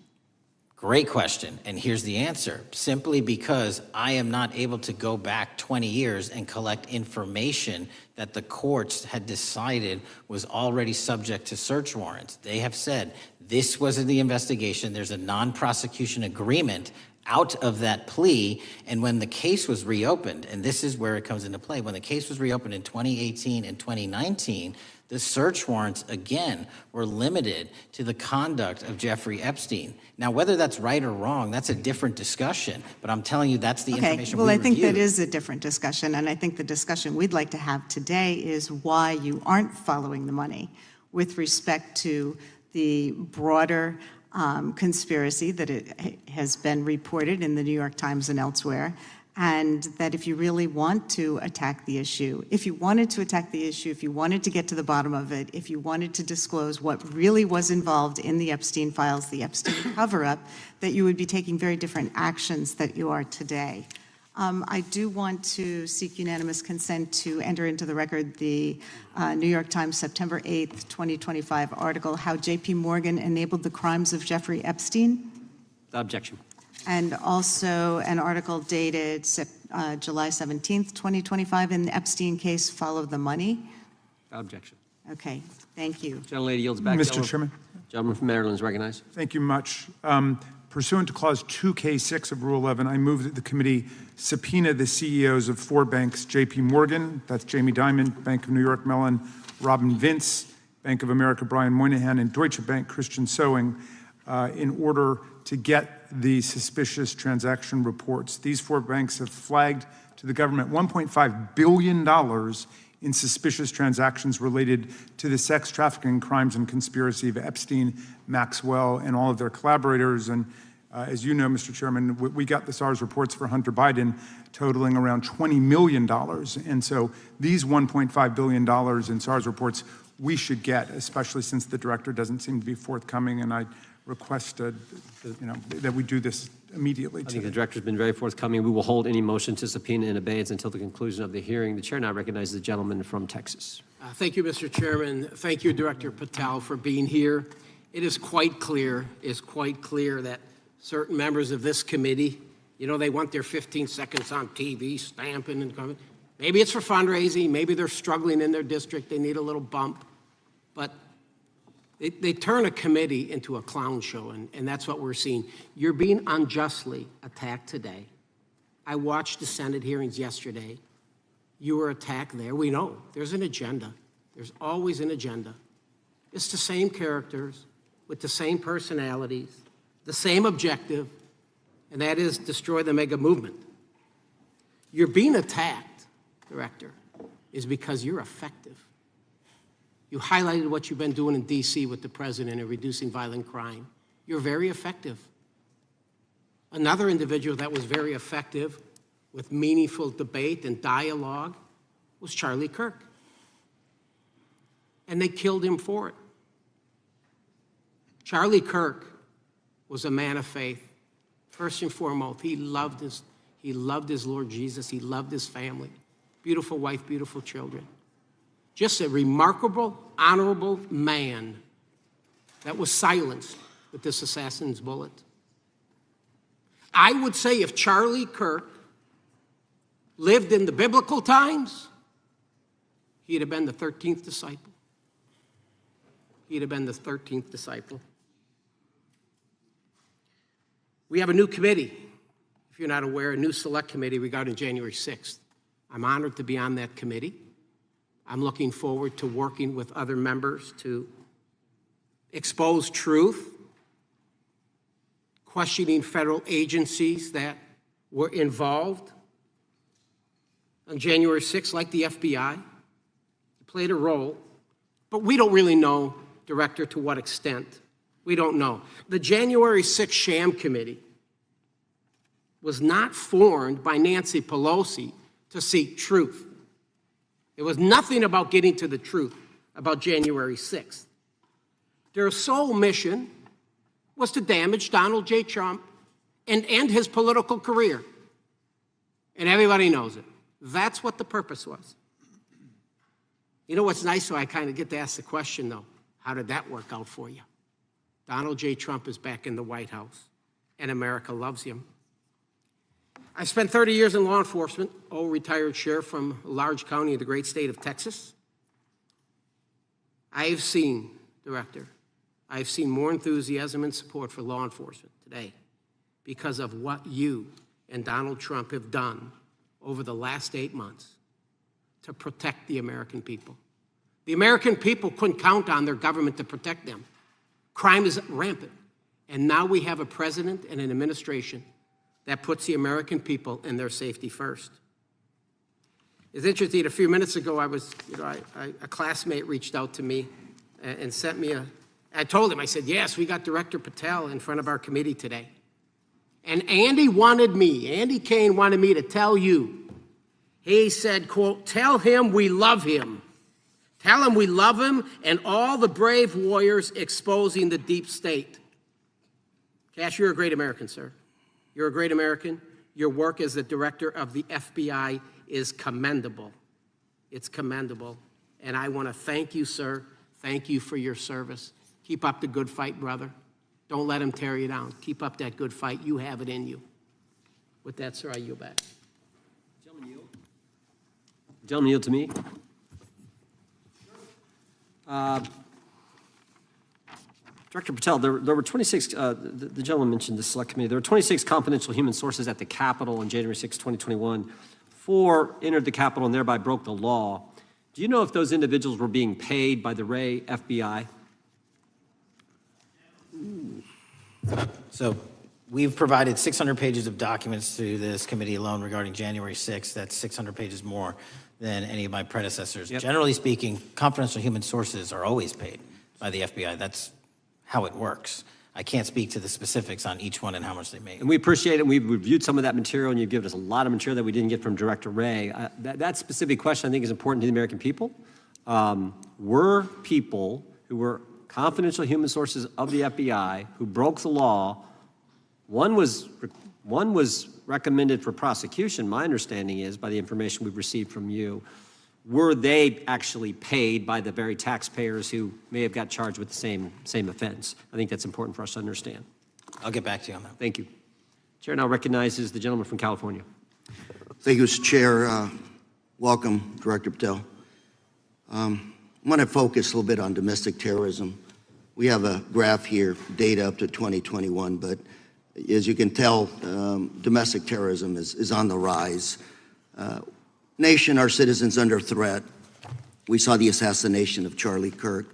Great question, and here's the answer. Simply because I am not able to go back 20 years and collect information that the courts had decided was already subject to search warrants. They have said, this was in the investigation, there's a non-prosecution agreement out of that plea, and when the case was reopened, and this is where it comes into play, when the case was reopened in 2018 and 2019, the search warrants, again, were limited to the conduct of Jeffrey Epstein. Now, whether that's right or wrong, that's a different discussion, but I'm telling you that's the information we well, I reviewed. think that is a different discussion, and I think the discussion we'd like to have today is why you aren't following the money with respect to the broader conspiracy that it has been reported in the New York Times and elsewhere, and that if you really want to attack the issue, if you wanted to attack the issue, if you wanted to get to the bottom of it, if you wanted to disclose what really was involved in the Epstein files, the Epstein cover-up, that you would be taking very different actions that you are today. I do want to seek unanimous consent to enter into the record the New York Times September 8th, 2025 article, How J.P. Morgan Enabled the Crimes of Jeffrey Epstein. Objection. And also an article dated July 17th, 2025, in the Epstein case, Follow the Money. Objection. Okay, thank you. Gentlelady yields back. Mr. Chairman. Gentleman from Maryland is recognized. Thank you much. Pursuant to Clause 2K6 of Rule 11, I move that the committee subpoena the CEOs of 4 banks, J.P. Morgan, that's Jamie Dimon, Bank of New York Mellon, Robin Vince, Bank of America, Brian Moynihan, and Deutsche Bank, Christian Sowing, in order to get the suspicious transaction reports. These 4 banks have flagged to the government $1.5 billion in suspicious transactions related to the sex trafficking crimes and conspiracy of Epstein, Maxwell, and all of their collaborators. And as you know, Mr. Chairman, we got the SARS reports for Hunter Biden totaling around $20 million. And so these $1.5 billion in SARS reports we should get, especially since the director doesn't seem to be forthcoming. And I request that we do this immediately. I think the director's been very forthcoming. We will hold any motion to subpoena in abeyance until the conclusion of the hearing. The chair now recognizes the gentleman from Texas. Thank you, Mr. Chairman. Thank you, Director Patel, for being here. It is quite clear that certain members of this committee, they want their 15 seconds on TV, stamping and coming. Maybe it's for fundraising. Maybe they're struggling in their district. They need a little bump. But they turn a committee into a clown show, and that's what we're seeing. You're being unjustly attacked today. I watched the Senate hearings yesterday. You were attacked there. We know there's an agenda. There's always an agenda. It's the same characters with the same personalities, the same objective, and that is destroy the mega movement. You're being attacked, Director, is because you're effective. You highlighted what you've been doing in D.C. with the president in reducing violent crime. You're very effective. Another individual that was very effective with meaningful debate and dialogue was Charlie Kirk. And they killed him for it. Charlie Kirk was a man of faith. First and foremost, he loved his Lord Jesus. He loved his family. Beautiful wife, beautiful children. Just a remarkable, honorable man that was silenced with this assassin's bullet. I would say if Charlie Kirk lived in the biblical times, he'd have been the 13th disciple. He'd have been the 13th disciple. We have a new committee, if you're not aware, a new select committee regarding January 6th. I'm honored to be on that committee. I'm looking forward to working with other members to expose truth, questioning federal agencies that were involved on January 6th, like the FBI, played a role, but we don't really know, Director, to what extent. We don't know. The January 6th sham committee was not formed by Nancy Pelosi to seek truth. It was nothing about getting to the truth about January 6th. Their sole mission was to damage Donald J. Trump and end his political career. And everybody knows it. That's what the purpose was. You know what's nice, so I kind of get to ask the question, though, how did that work out for you? Donald J. Trump is back in the White House, and America loves him. I spent 30 years in law enforcement, retired sheriff from a large county in the great state of Texas. I've seen, Director, I've seen more enthusiasm and support for law enforcement today because of what you and Donald Trump have done over the last 8 months to protect the American people. The American people couldn't count on their government to protect them. Crime is rampant. And now we have a president and an administration that puts the American people and their safety first. It's interesting, a few minutes ago, a classmate reached out to me and sent me I told him, I said, yes, we got Director Patel in front of our committee today. And Andy Kane wanted me to tell you, he said, quote, tell him we love him. Tell him we love him and all the brave warriors exposing the deep state. Kash, you're a great American, sir. You're a great American. Your work as the director of the FBI is commendable. It's commendable. And I want to thank you, sir. Thank you for your service. Keep up the good fight, brother. Don't let him tear you down. Keep up that good fight. You have it in you. With that, sir, I yield back. Gentleman yield to me. Director Patel, there were 26, the gentleman mentioned the select committee, there were 26 confidential human sources at the Capitol on January 6, 2021. 4 entered the Capitol and thereby broke the law. Do you know if those individuals were being paid by the Ray FBI? So we've provided 600 pages of documents to this committee alone regarding January 6th. That's 600 pages more than any of my predecessors. Yep. Generally speaking, confidential human sources are always paid by the FBI. That's how it works. I can't speak to the specifics on each one and how much they make. And we appreciate it. We've reviewed some of that material, and you've given us a lot of material that we didn't get from Director Ray. That specific question, I think, is important to the American people. Were people who were confidential human sources of the FBI who broke the law, one was recommended for prosecution, my understanding is, by the information we've received from you. Were they actually paid by the very taxpayers who may have got charged with the same offense? I think that's important for us to understand. I'll get back to you on that. Thank you. Chair now recognizes the gentleman from California. Thank you, Mr. Chair. Welcome, Director Patel. I want to focus a little bit on domestic terrorism. We have a graph here, data up to 2021, but as you can tell, domestic terrorism is on the rise. Nation, our citizens under threat. We saw the assassination of Charlie Kirk,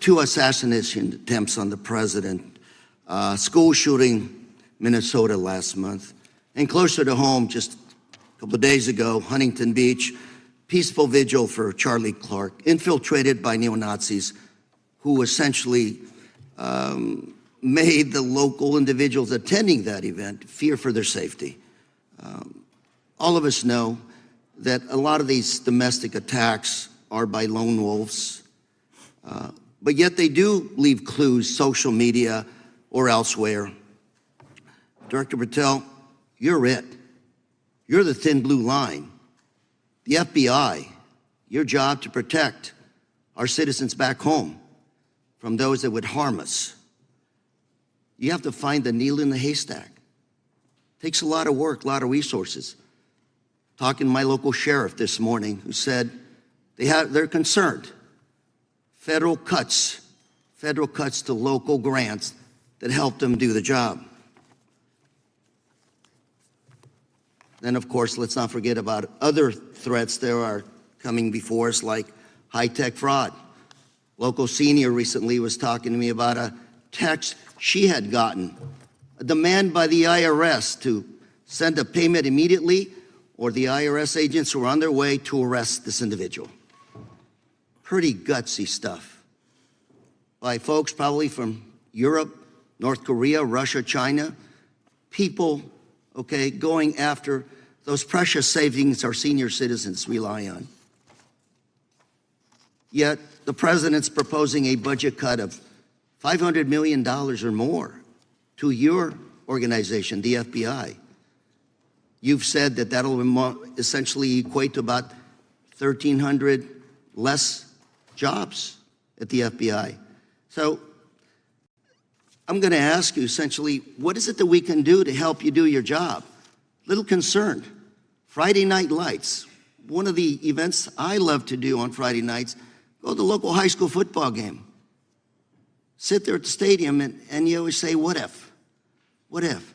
2 assassination attempts on the president, school shooting, Minnesota last month, and closer to home, just a couple of days ago, Huntington Beach, peaceful vigil for Charlie Clark, infiltrated by neo-Nazis who essentially made the local individuals attending that event fear for their safety. All of us know that a lot of these domestic attacks are by lone wolves, but yet they do leave clues, social media or elsewhere. Director Patel, you're it. You're the thin blue line. The FBI, your job to protect our citizens back home from those that would harm us. You have to find the needle in the haystack. Takes a lot of work, a lot of resources. Talking to my local sheriff this morning who said they're concerned. Federal cuts to local grants that help them do the job. Then, of course, let's not forget about other threats that are coming before us, like high-tech fraud. Local senior recently was talking to me about a text she had gotten, a demand by the IRS to send a payment immediately, or the IRS agents were on their way to arrest this individual. Pretty gutsy stuff by folks probably from Europe, North Korea, Russia, China, people, okay, going after those precious savings our senior citizens rely on. Yet the president's proposing a budget cut of $500 million or more to your organization, the FBI. You've said that that'll essentially equate to about 1,300 less jobs at the FBI. So I'm going to ask you essentially, what is it that we can do to help you do your job? Little concerned. Friday night lights. One of the events I love to do on Friday nights, go to the local high school football game. Sit there at the stadium and you always say, what if? What if?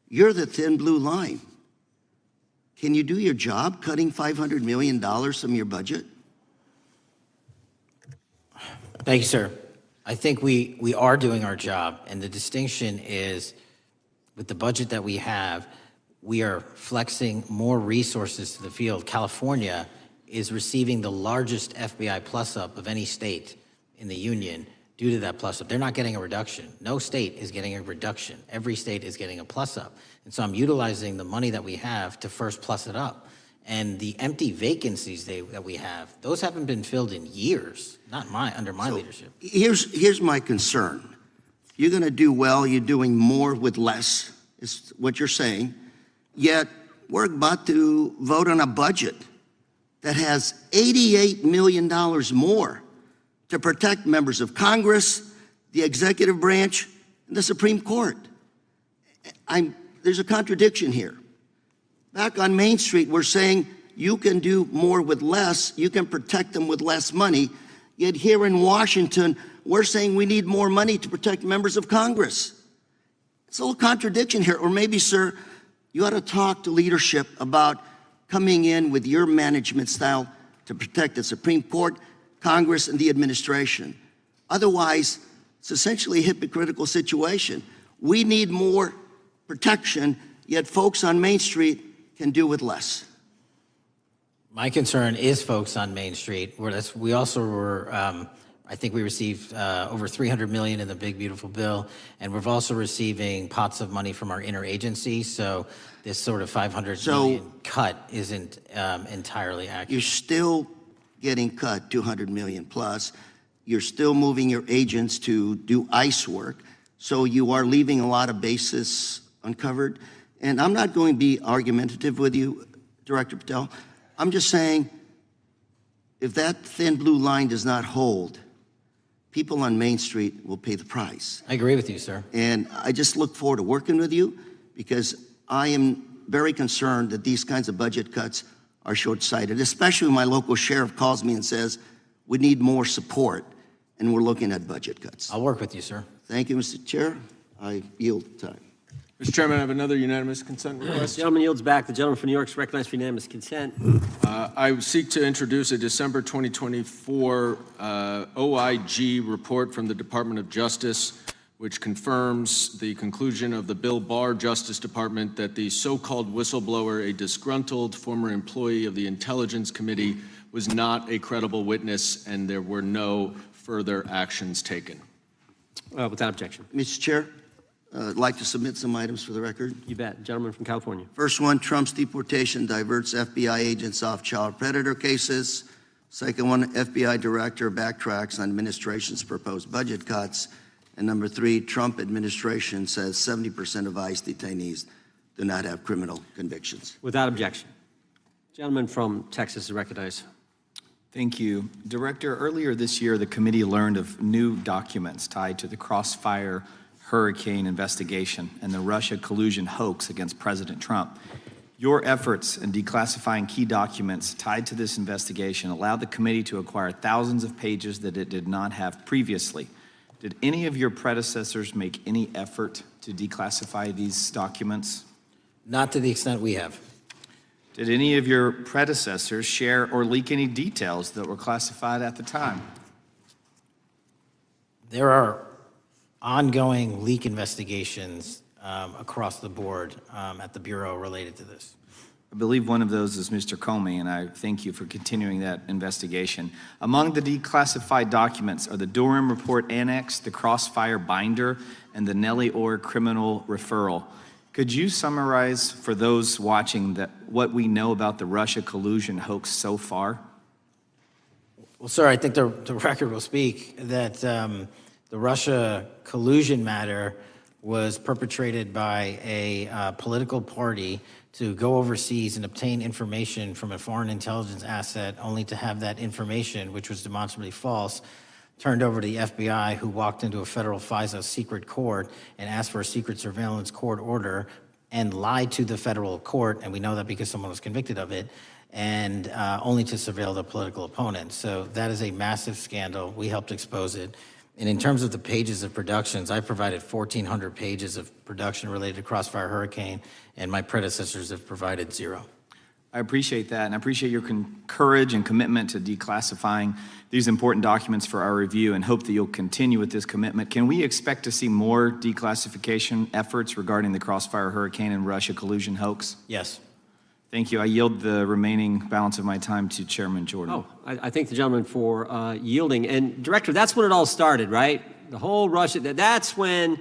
You're the thin blue line. Can you do your job cutting $500 million from your budget? Thank you, sir. I think we are doing our job, and the distinction is with the budget that we have, we are flexing more resources to the field. California is receiving the largest FBI plus-up of any state in the union due to that plus-up. They're not getting a reduction. No state is getting a reduction. Every state is getting a plus-up. And so I'm utilizing the money that we have to first plus it up. And the empty vacancies that we have, those haven't been filled in years, not under my leadership. Here's my concern. You're going to do well. You're doing more with less, is what you're saying. Yet we're about to vote on a budget that has $88 million more to protect members of Congress, the executive branch, and the Supreme Court. There's a contradiction here. Back on Main Street, we're saying you can do more with less, you can protect them with less money. Yet here in Washington, we're saying we need more money to protect members of Congress. It's a little contradiction here. Or maybe, sir, you ought to talk to leadership about coming in with your management style to protect the Supreme Court, Congress, and the administration. Otherwise, it's essentially a hypocritical situation. We need more protection, yet folks on Main Street can do with less. My concern is folks on Main Street. We also were, I think we received over $300 million in the big, beautiful bill, and we're also receiving pots of money from our interagency, so this sort of $500 million cut isn't entirely accurate. You're still getting cut $200 million plus. You're still moving your agents to do ICE work, so you are leaving a lot of bases uncovered. And I'm not going to be argumentative with you, Director Patel. I'm just saying, if that thin blue line does not hold, people on Main Street will pay the price. I agree with you, sir. And I just look forward to working with you because I am very concerned that these kinds of budget cuts are short-sighted, especially when my local sheriff calls me and says, we need more support, and we're looking at budget cuts. I'll work with you, sir. Thank you, Mr. Chair. I yield time. Mr. Chairman, I have another unanimous consent request. The gentleman yields back. The gentleman from New York is recognized for unanimous consent. I seek to introduce a December 2024 OIG report from the Department of Justice, which confirms the conclusion of the Bill Barr Justice Department that the so-called whistleblower, a disgruntled former employee of the Intelligence Committee, was not a credible witness and there were no further actions taken. Without objection. Mr. Chair, I'd like to submit some items for the record. You bet. Gentleman from California. First one, Trump's deportation diverts FBI agents off child predator cases. Second one, FBI director backtracks on administration's proposed budget cuts. And number three, Trump administration says 70% of ICE detainees do not have criminal convictions. Without objection. Gentleman from Texas is recognized. Thank you. Director, earlier this year, the committee learned of new documents tied to the Crossfire Hurricane investigation and the Russia collusion hoax against President Trump. Your efforts in declassifying key documents tied to this investigation allowed the committee to acquire thousands of pages that it did not have previously. Did any of your predecessors make any effort to declassify these documents? Not to the extent we have. Did any of your predecessors share or leak any details that were classified at the time? There are ongoing leak investigations across the board at the Bureau related to this. I believe one of those is Mr. Comey, and I thank you for continuing that investigation. Among the declassified documents are the Durham Report Annex, the Crossfire Binder, and the Nellie Orr Criminal Referral. Could you summarize for those watching what we know about the Russia collusion hoax so far? Well, sir, I think the record will speak that the Russia collusion matter was perpetrated by a political party to go overseas and obtain information from a foreign intelligence asset, only to have that information, which was demonstrably false, turned over to the FBI, who walked into a federal FISA secret court and asked for a secret surveillance court order and lied to the federal court, and we know that because someone was convicted of it, and only to surveil the political opponent. So that is a massive scandal. We helped expose it. And in terms of the pages of productions, I provided 1,400 pages of production related to Crossfire Hurricane, and my predecessors have provided 0. I appreciate that, and I appreciate your courage and commitment to declassifying these important documents for our review, and hope that you'll continue with this commitment. Can we expect to see more declassification efforts regarding the Crossfire Hurricane and Russia collusion hoax? Yes. Thank you. I yield the remaining balance of my time to Chairman Jordan. Oh, I thank the gentleman for yielding. And Director, that's when it all started, right? The whole Russia, that's when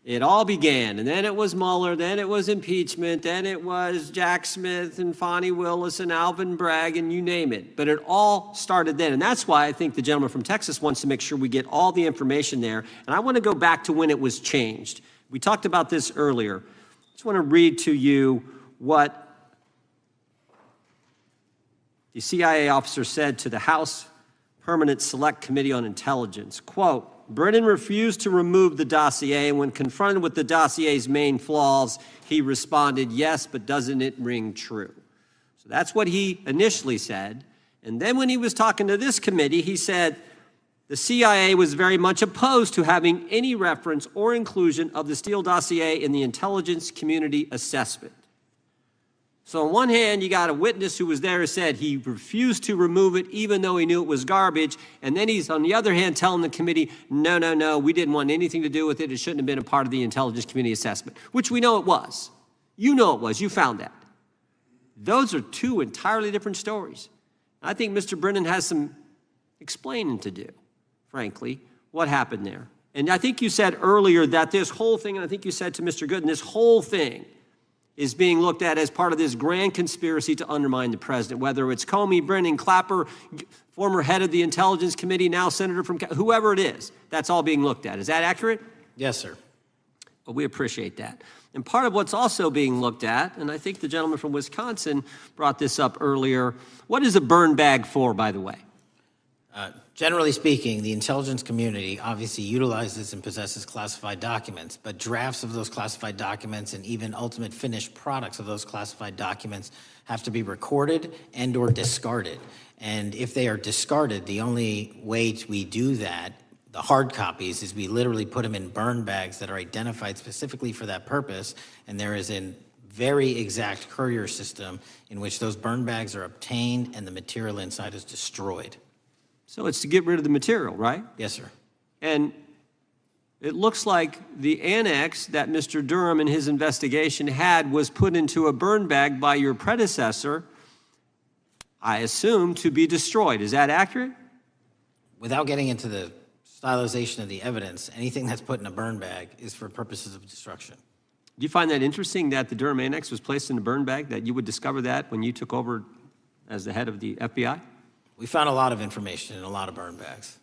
it all began. And then it was Mueller, then it was impeachment, then it was Jack Smith and Fonnie Willis and Alvin Bragg and you name it. But it all started then. And that's why I think the gentleman from Texas wants to make sure we get all the information there. And I want to go back to when it was changed. We talked about this earlier. I just want to read to you what the CIA officer said to the House Permanent Select Committee on Intelligence, quote, Brennan refused to remove the dossier, and when confronted with the dossier's main flaws, he responded, yes, but doesn't it ring true? So that's what he initially said. And then when he was talking to this committee, he said the CIA was very much opposed to having any reference or inclusion of the Steele dossier in the intelligence community assessment. So on one hand, you got a witness who was there who said he refused to remove it even though he knew it was garbage. And then he's, on the other hand, telling the committee, no, we didn't want anything to do with it. It shouldn't have been a part of the intelligence community assessment, which we know it was. You know it was. You found that. Those are two entirely different stories. I think Mr. Brennan has some explaining to do, frankly, what happened there. And I think you said earlier that this whole thing, and I think you said to Mr. Gooden, this whole thing is being looked at as part of this grand conspiracy to undermine the president, whether it's Comey, Brennan, Clapper, former head of the Intelligence Committee, now senator from, whoever it is, that's all being looked at. Is that accurate? Yes, sir. Well, we appreciate that. And part of what's also being looked at, and I think the gentleman from Wisconsin brought this up earlier, what is a burn bag for, by the way? Generally speaking, the intelligence community obviously utilizes and possesses classified documents, but drafts of those classified documents and even ultimate finished products of those classified documents have to be recorded and or discarded. And if they are discarded, the only way we do that, the hard copies, is we literally put them in burn bags that are identified specifically for that purpose, and there is a very exact courier system in which those burn bags are obtained and the material inside is destroyed. So it's to get rid of the material, right? Yes, sir. And it looks like the annex that Mr. Durham in his investigation had was put into a burn bag by your predecessor, I assume, to be destroyed. Is that accurate? Without getting into the stylization of the evidence, anything that's put in a burn bag is for purposes of destruction. Do you find that interesting that the Durham annex was placed in a burn bag, that you would discover that when you took over as the head of the FBI? We found a lot of information in a lot of burn bags.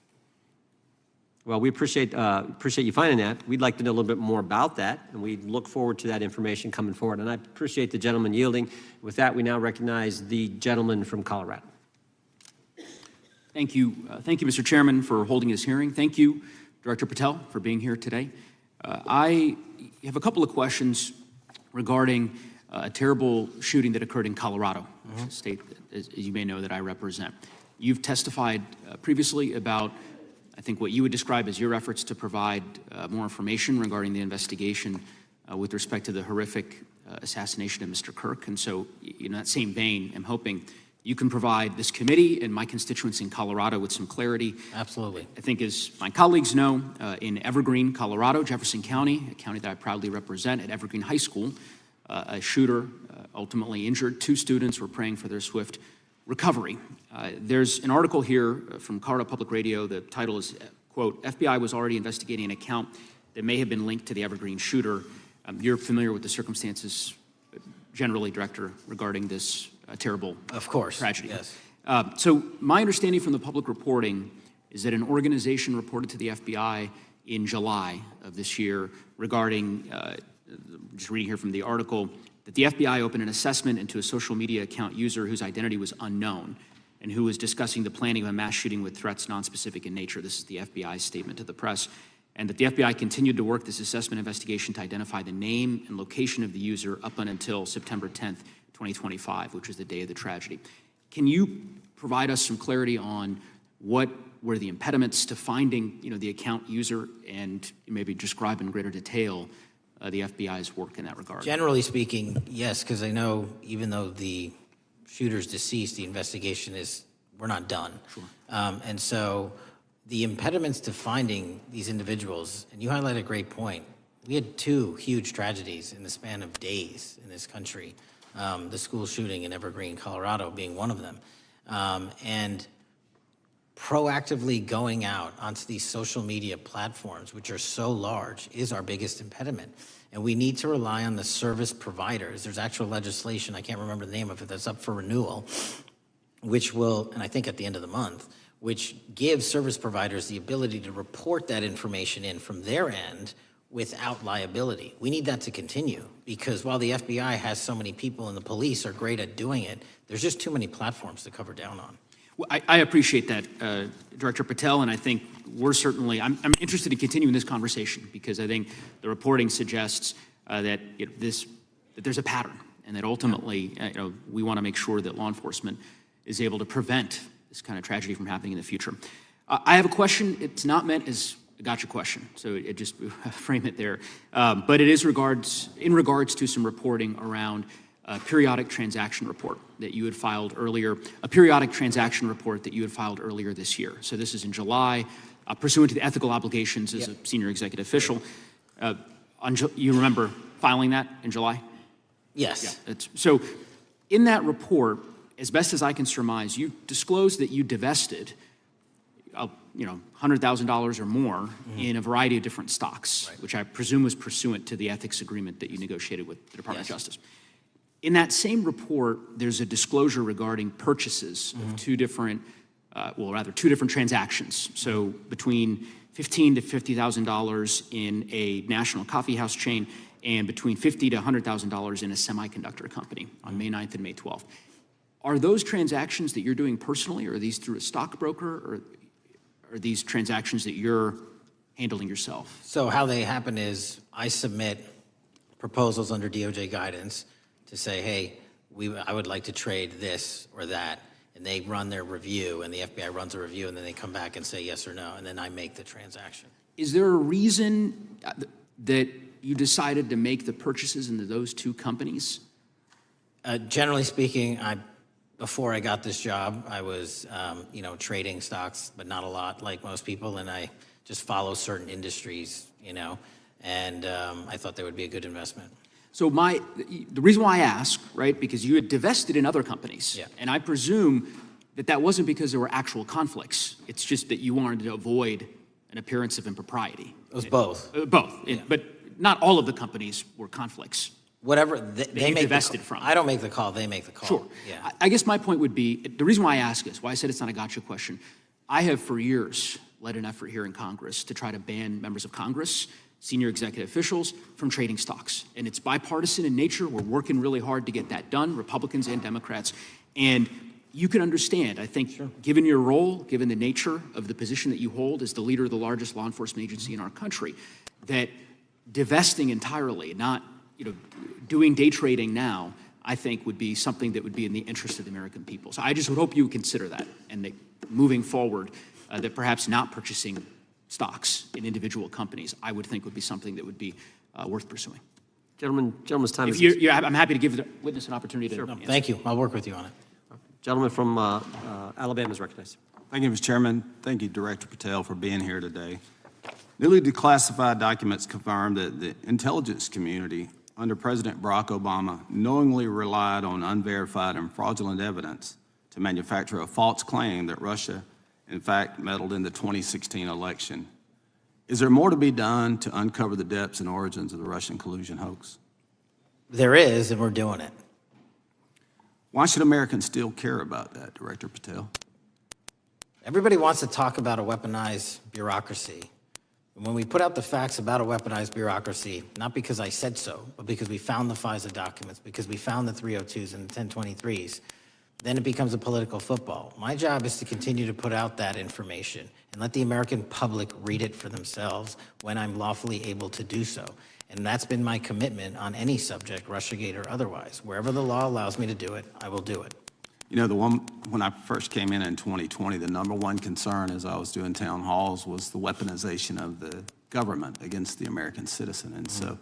Well, we appreciate you finding that. We'd like to know a little bit more about that, and we look forward to that information coming forward. And I appreciate the gentleman yielding. With that, we now recognize the gentleman from Colorado. Thank you, Mr. Chairman, for holding this hearing. Thank you, Director Patel, for being here today. I have a couple of questions regarding a terrible shooting that occurred in Colorado, a state, as you may know, that I represent. You've testified previously about, I think, what you would describe as your efforts to provide more information regarding the investigation with respect to the horrific assassination of Mr. Kirk. And so, in that same vein, I'm hoping you can provide this committee and my constituents in Colorado with some clarity. Absolutely. I think, as my colleagues know, in Evergreen, Colorado, Jefferson County, a county that I proudly represent, at Evergreen High School, a shooter ultimately injured. 2 students were praying for their swift recovery. There's an article here from Colorado Public Radio. The title is, quote, FBI was already investigating an account that may have been linked to the Evergreen shooter. You're familiar with the circumstances generally, Director, regarding this terrible tragedy. Yes. So my understanding from the public reporting is that an organization reported to the FBI in July of this year regarding, just reading here from the article, that the FBI opened an assessment into a social media account user whose identity was unknown and who was discussing the planning of a mass shooting with threats nonspecific in nature. This is the FBI's statement to the press. And that the FBI continued to work this assessment investigation to identify the name and location of the user up until September 10th, 2025, which was the day of the tragedy. Can you provide us some clarity on what were the impediments to finding, the account user, and maybe describe in greater detail the FBI's work in that regard? Generally speaking, yes, because I know even though the shooter's deceased, the investigation we're not done. Sure. And so the impediments to finding these individuals, and you highlight a great point. We had 2 huge tragedies in the span of days in this country, the school shooting in Evergreen, Colorado being one of them. And proactively going out onto these social media platforms, which are so large, is our biggest impediment. And we need to rely on the service providers. There's actual legislation, I can't remember the name of it, that's up for renewal, which will, and I think at the end of the month, which gives service providers the ability to report that information in from their end without liability. We need that to continue, because while the FBI has so many people and the police are great at doing it, there's just too many platforms to cover down on. Well, I appreciate that, Director Patel, and I think we're certainly, I'm interested in continuing this conversation, because I think the reporting suggests that there's a pattern, and that ultimately, we want to make sure that law enforcement is able to prevent this kind of tragedy from happening in the future. I have a question. It's not meant as a gotcha question, so it just frame it there. But it is in regards to some reporting around a periodic transaction report that you had filed earlier, this year. So this is in July, pursuant to the ethical obligations as a senior executive official. You remember filing that in July? Yes. Yeah, so in that report, as best as I can surmise, you disclosed that you divested, $100,000 or more in a variety of different stocks, which I presume was pursuant to the ethics agreement that you negotiated with the Department of Justice. In that same report, there's a disclosure regarding purchases of 2 different transactions. So between $15,000 to $50,000 in a national coffee house chain, and between $50,000 to $100,000 in a semiconductor company on May 9th and May 12th. Are those transactions that you're doing personally, or are these through a stockbroker, or are these transactions that you're handling yourself? So how they happen is I submit proposals under DOJ guidance to say, hey, I would like to trade this or that, and they run their review, and the FBI runs a review, and then they come back and say yes or no, and then I make the transaction. Is there a reason that you decided to make the purchases into those 2 companies? Generally speaking, before I got this job, I was, trading stocks, but not a lot, like most people, and I just follow certain industries, and I thought they would be a good investment. So the reason why I ask, right, because you had divested in other companies, and I presume that wasn't because there were actual conflicts. It's just that you wanted to avoid an appearance of impropriety. It was both. Both, but not all of the companies were conflicts. Whatever they make divested from. I don't make the call, they make the call. Sure. Yeah. I guess my point would be, the reason why I ask is, why I said it's not a gotcha question, I have for years led an effort here in Congress to try to ban members of Congress, senior executive officials, from trading stocks. And it's bipartisan in nature. We're working really hard to get that done, Republicans and Democrats. And you can understand, I think, given your role, given the nature of the position that you hold as the leader of the largest law enforcement agency in our country, that divesting entirely, not doing day trading now, I think would be something that would be in the interest of the American people. So I just would hope you would consider that, and that moving forward, that perhaps not purchasing stocks in individual companies, I would think would be something that would be worth pursuing. Gentleman's time is... I'm happy to give the witness an opportunity to... Thank you. I'll work with you on it. Gentleman from Alabama is recognized. Thank you, Mr. Chairman. Thank you, Director Patel, for being here today. Newly declassified documents confirm that the intelligence community under President Barack Obama knowingly relied on unverified and fraudulent evidence to manufacture a false claim that Russia, in fact, meddled in the 2016 election. Is there more to be done to uncover the depths and origins of the Russian collusion hoax? There is, and we're doing it. Why should Americans still care about that, Director Patel? Everybody wants to talk about a weaponized bureaucracy, And when we put out the facts about a weaponized bureaucracy, not because I said so, but because we found the FISA documents, because we found the 302s and the 1023s, then it becomes a political football. My job is to continue to put out that information and let the American public read it for themselves when I'm lawfully able to do so. And that's been my commitment on any subject, Russiagate or otherwise. Wherever the law allows me to do it, I will do it. You know, when I first came in 2020, the number one concern as I was doing town halls was the weaponization of the government against the American citizen. And so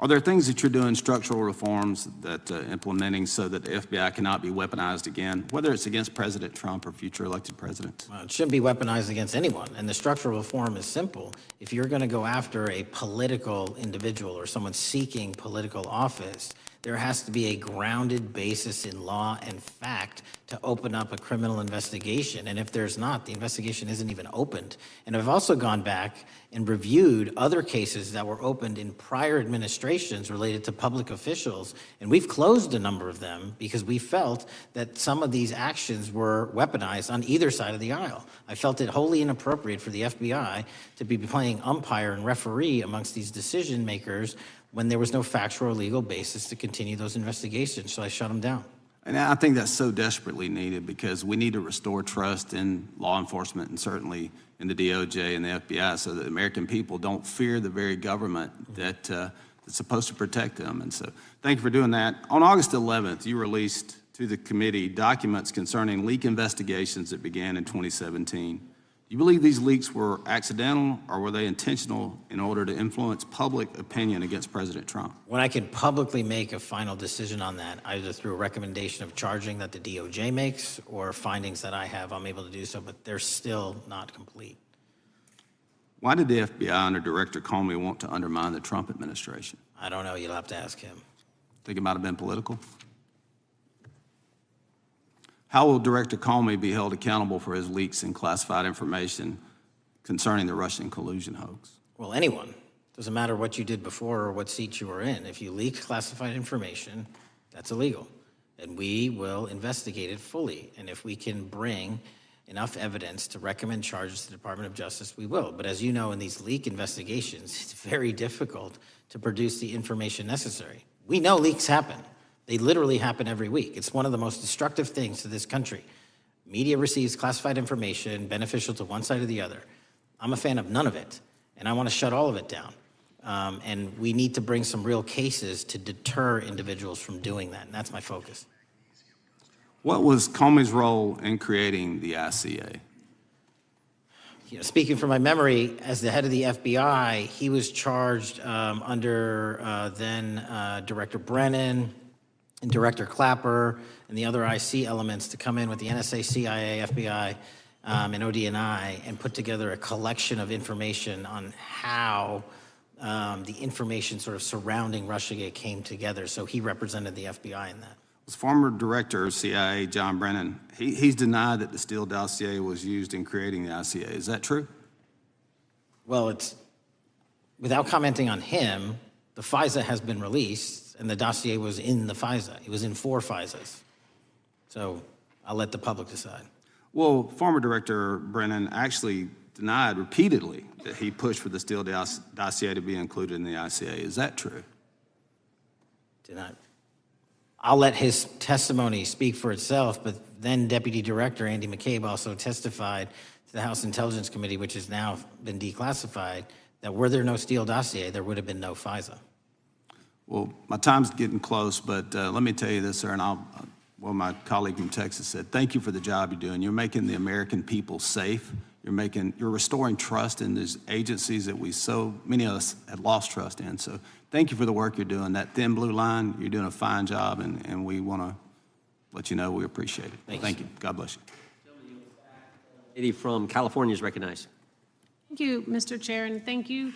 are there things that you're doing, structural reforms that implementing so that the FBI cannot be weaponized again, whether it's against President Trump or future elected presidents? It shouldn't be weaponized against anyone. And the structural reform is simple. If you're going to go after a political individual or someone seeking political office, there has to be a grounded basis in law and fact to open up a criminal investigation. And if there's not, the investigation isn't even opened. And I've also gone back and reviewed other cases that were opened in prior administrations related to public officials. And we've closed a number of them because we felt that some of these actions were weaponized on either side of the aisle. I felt it wholly inappropriate for the FBI to be playing umpire and referee amongst these decision makers when there was no factual or legal basis to continue those investigations, so I shut them down. And I think that's so desperately needed because we need to restore trust in law enforcement and certainly in the DOJ and the FBI so that the American people don't fear the very government that's supposed to protect them. And so thank you for doing that. On August 11th, you released to the committee documents concerning leak investigations that began in 2017. Do you believe these leaks were accidental or were they intentional in order to influence public opinion against President Trump? When I can publicly make a final decision on that, either through a recommendation of charging that the DOJ makes or findings that I have, I'm able to do so, but they're still not complete. Why did the FBI under Director Comey want to undermine the Trump administration? I don't know. You'll have to ask him. Think it might have been political? How will Director Comey be held accountable for his leaks and classified information concerning the Russian collusion hoax? Well, anyone. Doesn't matter what you did before or what seat you were in. If you leak classified information, that's illegal. And we will investigate it fully. And if we can bring enough evidence to recommend charges to the Department of Justice, we will. But as you know, in these leak investigations, it's very difficult to produce the information necessary. We know leaks happen. They literally happen every week. It's one of the most destructive things to this country. Media receives classified information beneficial to one side or the other. I'm a fan of none of it, and I want to shut all of it down. And we need to bring some real cases to deter individuals from doing that, and that's my focus. What was Comey's role in creating the ICA? You know, speaking from my memory, as the head of the FBI, he was charged under then Director Brennan, and Director Clapper and the other IC elements to come in with the NSA, CIA, FBI, and ODNI and put together a collection of information on how the information sort of surrounding Russiagate came together. So he represented the FBI in that. Was former Director of CIA, John Brennan, he's denied that the Steele dossier was used in creating the ICA. Is that true? Well, it's, without commenting on him, the FISA has been released, and the dossier was in the FISA. It was in 4 FISAs. So I'll let the public decide. Well, former Director Brennan actually denied repeatedly that he pushed for the Steele dossier to be included in the ICA. Is that true? Denied. I'll let his testimony speak for itself, but then Deputy Director Andy McCabe also testified to the House Intelligence Committee, which has now been declassified, that were there no Steele dossier, there would have been no FISA. Well, my time's getting close, but let me tell you this, sir, and my colleague from Texas said, thank you for the job you're doing. You're making the American people safe. You're restoring trust in these agencies that so many of us had lost trust in. So thank you for the work you're doing. That thin blue line, you're doing a fine job, and we want to let you know we appreciate it. Thank you. God bless you. Lady from California is recognized. Thank you, Mr. Chair, and thank you,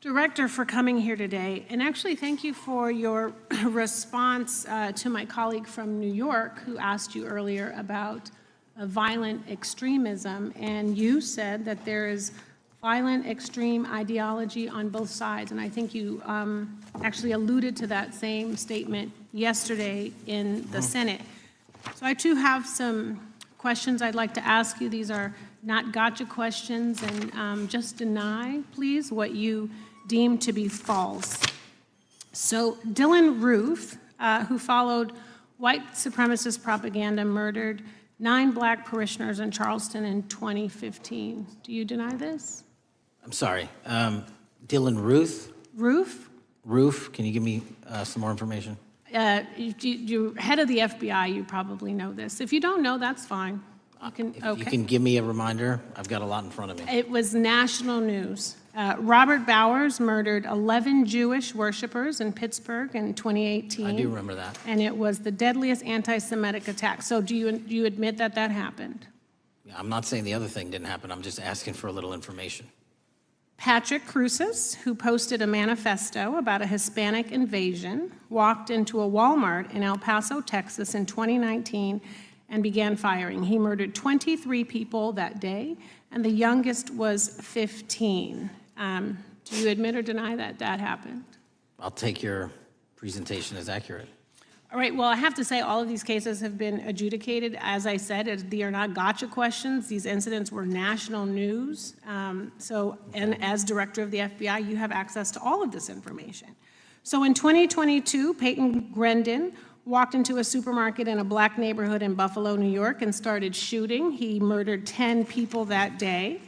Director, for coming here today. And actually, thank you for your response to my colleague from New York who asked you earlier about violent extremism. And you said that there is violent extreme ideology on both sides. And I think you actually alluded to that same statement yesterday in the Senate. So I too have some questions I'd like to ask you. These are not gotcha questions, and just deny, please, what you deem to be false. So Dylan Roof, who followed white supremacist propaganda, murdered 9 black parishioners in Charleston in 2015. Do you deny this? I'm sorry. Dylan Ruth? Roof, can you give me some more information? You're head of the FBI, you probably know this. If you don't know, that's fine. You can give me a reminder. I've got a lot in front of me. It was national news. Robert Bowers murdered 11 Jewish worshipers in Pittsburgh in 2018. I do remember that. And it was the deadliest anti-Semitic attack. So do you admit that that happened? I'm not saying the other thing didn't happen. I'm just asking for a little information. Patrick Cruces, who posted a manifesto about a Hispanic invasion, walked into a Walmart in El Paso, Texas in 2019 and began firing. He murdered 23 people that day, and the youngest was 15. Do you admit or deny that that happened? I'll take your presentation as accurate. All right, well, I have to say all of these cases have been adjudicated. As I said, they are not gotcha questions. These incidents were national news. And as director of the FBI, you have access to all of this information. So in 2022, Peyton Grendon walked into a supermarket in a black neighborhood in Buffalo, New York, and started shooting. He murdered 10 people that day.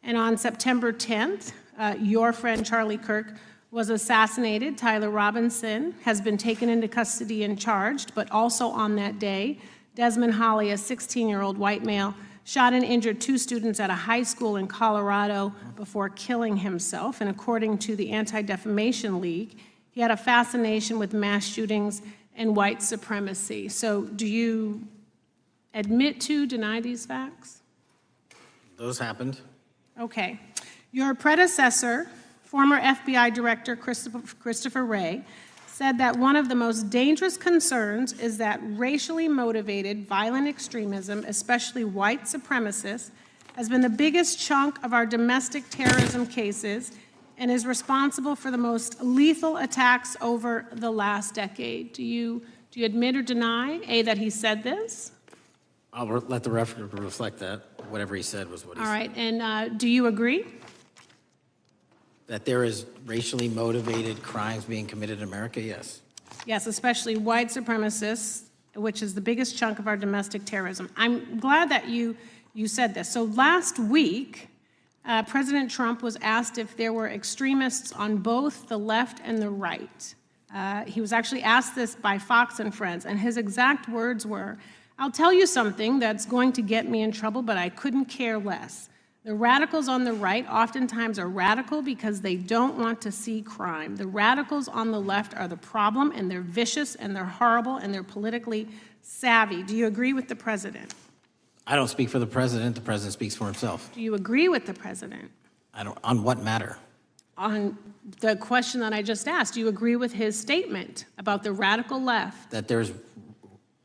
And on September 10th, your friend Charlie Kirk was assassinated. Tyler Robinson has been taken into custody and charged, but also on that day, Desmond Holley, a 16-year-old white male, shot and injured 2 students at a high school in Colorado before killing himself. And according to the Anti-Defamation League, he had a fascination with mass shootings and white supremacy. So do you admit to, deny these facts? Those happened. Okay. Your predecessor, former FBI Director Christopher Wray, said that one of the most dangerous concerns is that racially motivated violent extremism, especially white supremacists, has been the biggest chunk of our domestic terrorism cases and is responsible for the most lethal attacks over the last decade. Do you admit or deny, A, that he said this? I'll let the record reflect that. Whatever he said was what he said. All right, and do you agree? That there is racially motivated crimes being committed in America, yes. Yes, especially white supremacists, which is the biggest chunk of our domestic terrorism. I'm glad that you said this. So last week, President Trump was asked if there were extremists on both the left and the right. He was actually asked this by Fox and Friends, and his exact words were, "I'll tell you something that's going to get me in trouble, but I couldn't care less. The radicals on the right oftentimes are radical because they don't want to see crime. The radicals on the left are the problem, and they're vicious, and they're horrible, and they're politically savvy." Do you agree with the president? I don't speak for the president. The president speaks for himself. Do you agree with the president? I don't. On what matter? On the question that I just asked, do you agree with his statement about the radical left? That there's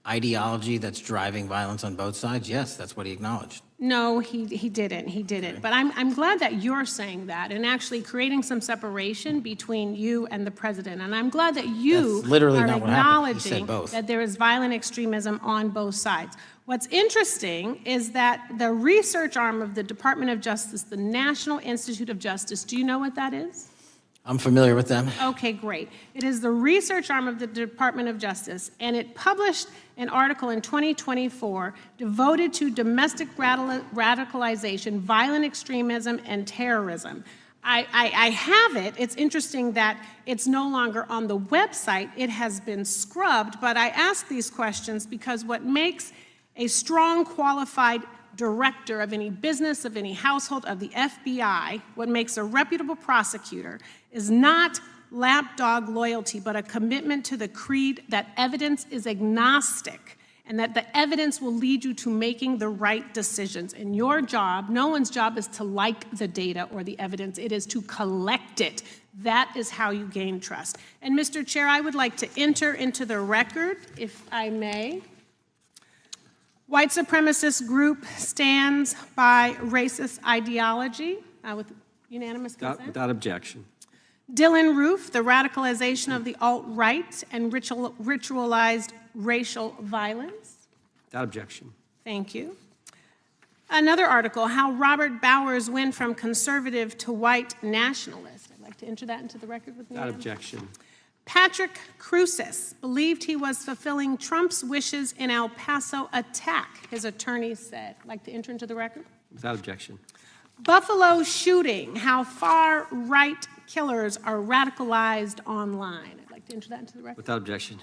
ideology that's driving violence on both sides? Yes, that's what he acknowledged. No, he didn't. He didn't. But I'm glad that you're saying that and actually creating some separation between you and the president. And I'm glad that you That's literally are not what happened. He said acknowledging both. that there is violent extremism on both sides. What's interesting is that the research arm of the Department of Justice, the National Institute of Justice, do you know what that is? I'm familiar with them. Okay, great. It is the research arm of the Department of Justice, and it published an article in 2024 devoted to domestic radicalization, violent extremism, and terrorism. I have it. It's interesting that it's no longer on the website. It has been scrubbed, but I ask these questions because what makes a strong, qualified director of any business, of any household, of the FBI, what makes a reputable prosecutor is not lapdog loyalty, but a commitment to the creed that evidence is agnostic and that the evidence will lead you to making the right decisions. And your job, no one's job is to like the data or the evidence, it is to collect it. That is how you gain trust. And Mr. Chair, I would like to enter into the record, if I may. White supremacist group stands by racist ideology with unanimous consent. Without objection. Dylan Roof, the radicalization of the alt-right and ritualized racial violence. Without objection. Thank you. Another article, How Robert Bowers Went from Conservative to White Nationalist. I'd like to enter that into the record with me. Without objection. Patrick Cruces believed he was fulfilling Trump's wishes in El Paso attack, his attorneys said. I'd like to enter into the record. Without objection. Buffalo shooting, how far-right killers are radicalized online. I'd like to enter that into the record. Without objection.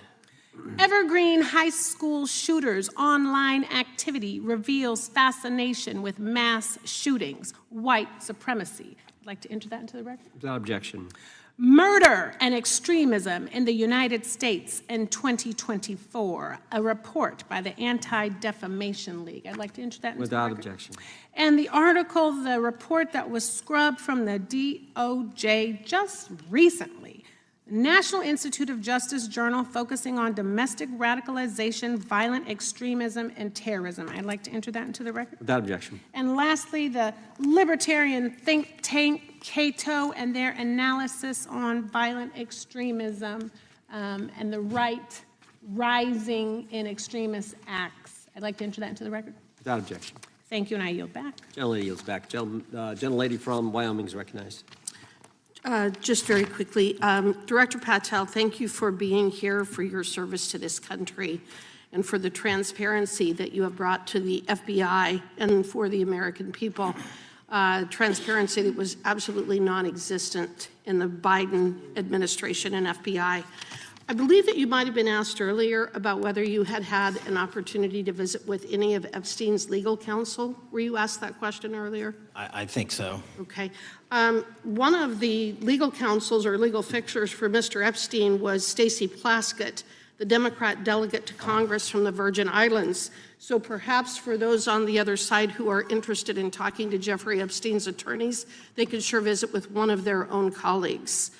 Evergreen High School shooters' online activity reveals fascination with mass shootings, white supremacy. I'd like to enter that into the record. Without objection. Murder and Extremism in the United States in 2024, a report by the Anti-Defamation League. I'd like to enter that into Without the record. objection. And the article, the report that was scrubbed from the DOJ just recently, National Institute of Justice Journal focusing on domestic radicalization, violent extremism, and terrorism. I'd like to enter that into the record. Without objection. And lastly, the libertarian think tank Cato and their analysis on violent extremism and the right rising in extremist acts. I'd like to enter that into the record. Without objection. Thank you, and I yield back. Gentlelady yields back. Gentlelady from Wyoming is recognized. Just very quickly, Director Patel, thank you for being here, for your service to this country, and for the transparency that you have brought to the FBI and for the American people. Transparency that was absolutely non-existent in the Biden administration and FBI. I believe that you might have been asked earlier about whether you had had an opportunity to visit with any of Epstein's legal counsel. Were you asked that question earlier? I think so. Okay. One of the legal counsels or legal fixers for Mr. Epstein was Stacey Plaskett, the Democrat delegate to Congress from the Virgin Islands. So perhaps for those on the other side who are interested in talking to Jeffrey Epstein's attorneys, they could sure visit with one of their own colleagues.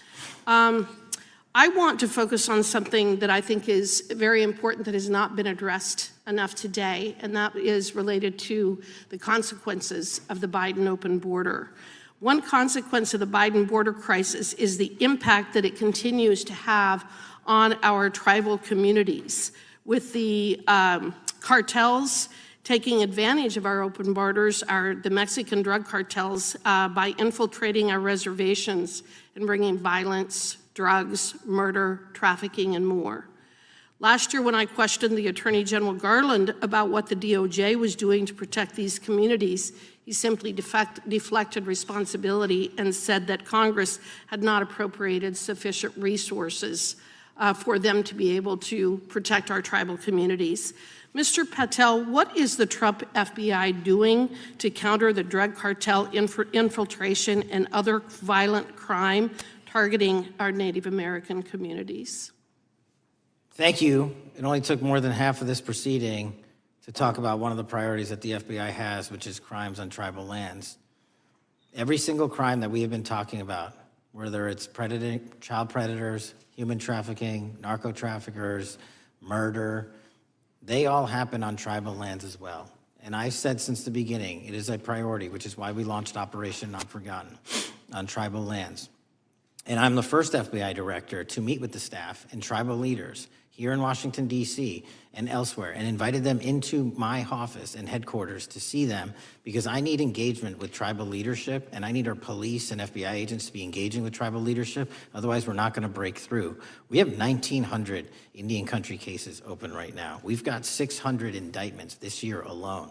I want to focus on something that I think is very important that has not been addressed enough today, and that is related to the consequences of the Biden open border. One consequence of the Biden border crisis is the impact that it continues to have on our tribal communities, with the cartels taking advantage of our open borders, the Mexican drug cartels, by infiltrating our reservations and bringing violence, drugs, murder, trafficking, and more. Last year, when I questioned the Attorney General Garland about what the DOJ was doing to protect these communities, he simply deflected responsibility and said that Congress had not appropriated sufficient resources for them to be able to protect our tribal communities. Mr. Patel, what is the Trump FBI doing to counter the drug cartel infiltration and other violent crime targeting our Native American communities? Thank you. It only took more than half of this proceeding to talk about one of the priorities that the FBI has, which is crimes on tribal lands. Every single crime that we have been talking about, whether it's child predators, human trafficking, narco traffickers, murder, they all happen on tribal lands as well. And I've said since the beginning, it is a priority, which is why we launched Operation Not Forgotten on tribal lands. And I'm the first FBI director to meet with the staff and tribal leaders here in Washington, D.C. and elsewhere, and invited them into my office and headquarters to see them, because I need engagement with tribal leadership, and I need our police and FBI agents to be engaging with tribal leadership. Otherwise, we're not going to break through. We have 1,900 Indian country cases open right now. We've got 600 indictments this year alone.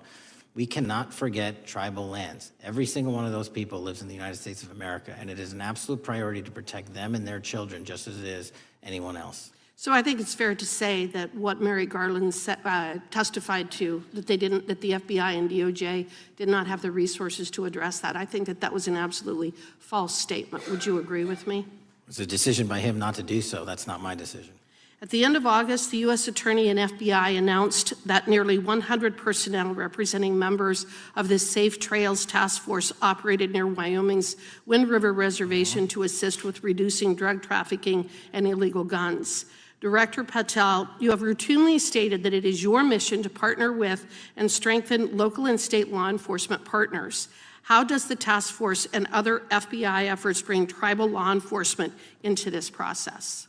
We cannot forget tribal lands. Every single one of those people lives in the United States of America, and it is an absolute priority to protect them and their children just as it is anyone else. So I think it's fair to say that what Mary Garland testified to, that the FBI and DOJ did not have the resources to address that. I think that was an absolutely false statement. Would you agree with me? It's a decision by him not to do so. That's not my decision. At the end of August, the U.S. Attorney and FBI announced that nearly 100 personnel representing members of the Safe Trails Task Force operated near Wyoming's Wind River Reservation to assist with reducing drug trafficking and illegal guns. Director Patel, you have routinely stated that it is your mission to partner with and strengthen local and state law enforcement partners. How does the task force and other FBI efforts bring tribal law enforcement into this process?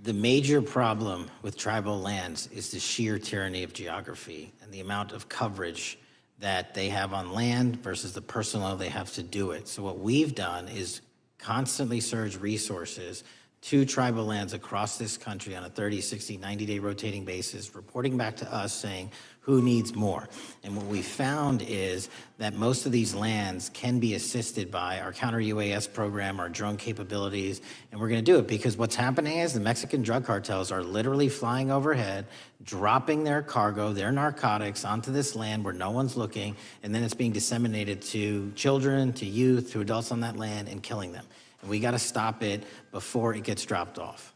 The major problem with tribal lands is the sheer tyranny of geography and the amount of coverage that they have on land versus the personnel they have to do it. So what we've done is constantly surge resources to tribal lands across this country on a 30, 60, 90-day rotating basis, reporting back to us saying who needs more. And what we found is that most of these lands can be assisted by our counter-UAS program, our drone capabilities, and we're going to do it because what's happening is the Mexican drug cartels are literally flying overhead, dropping their cargo, their narcotics onto this land where no one's looking, and then it's being disseminated to children, to youth, to adults on that land and killing them. And we got to stop it before it gets dropped off.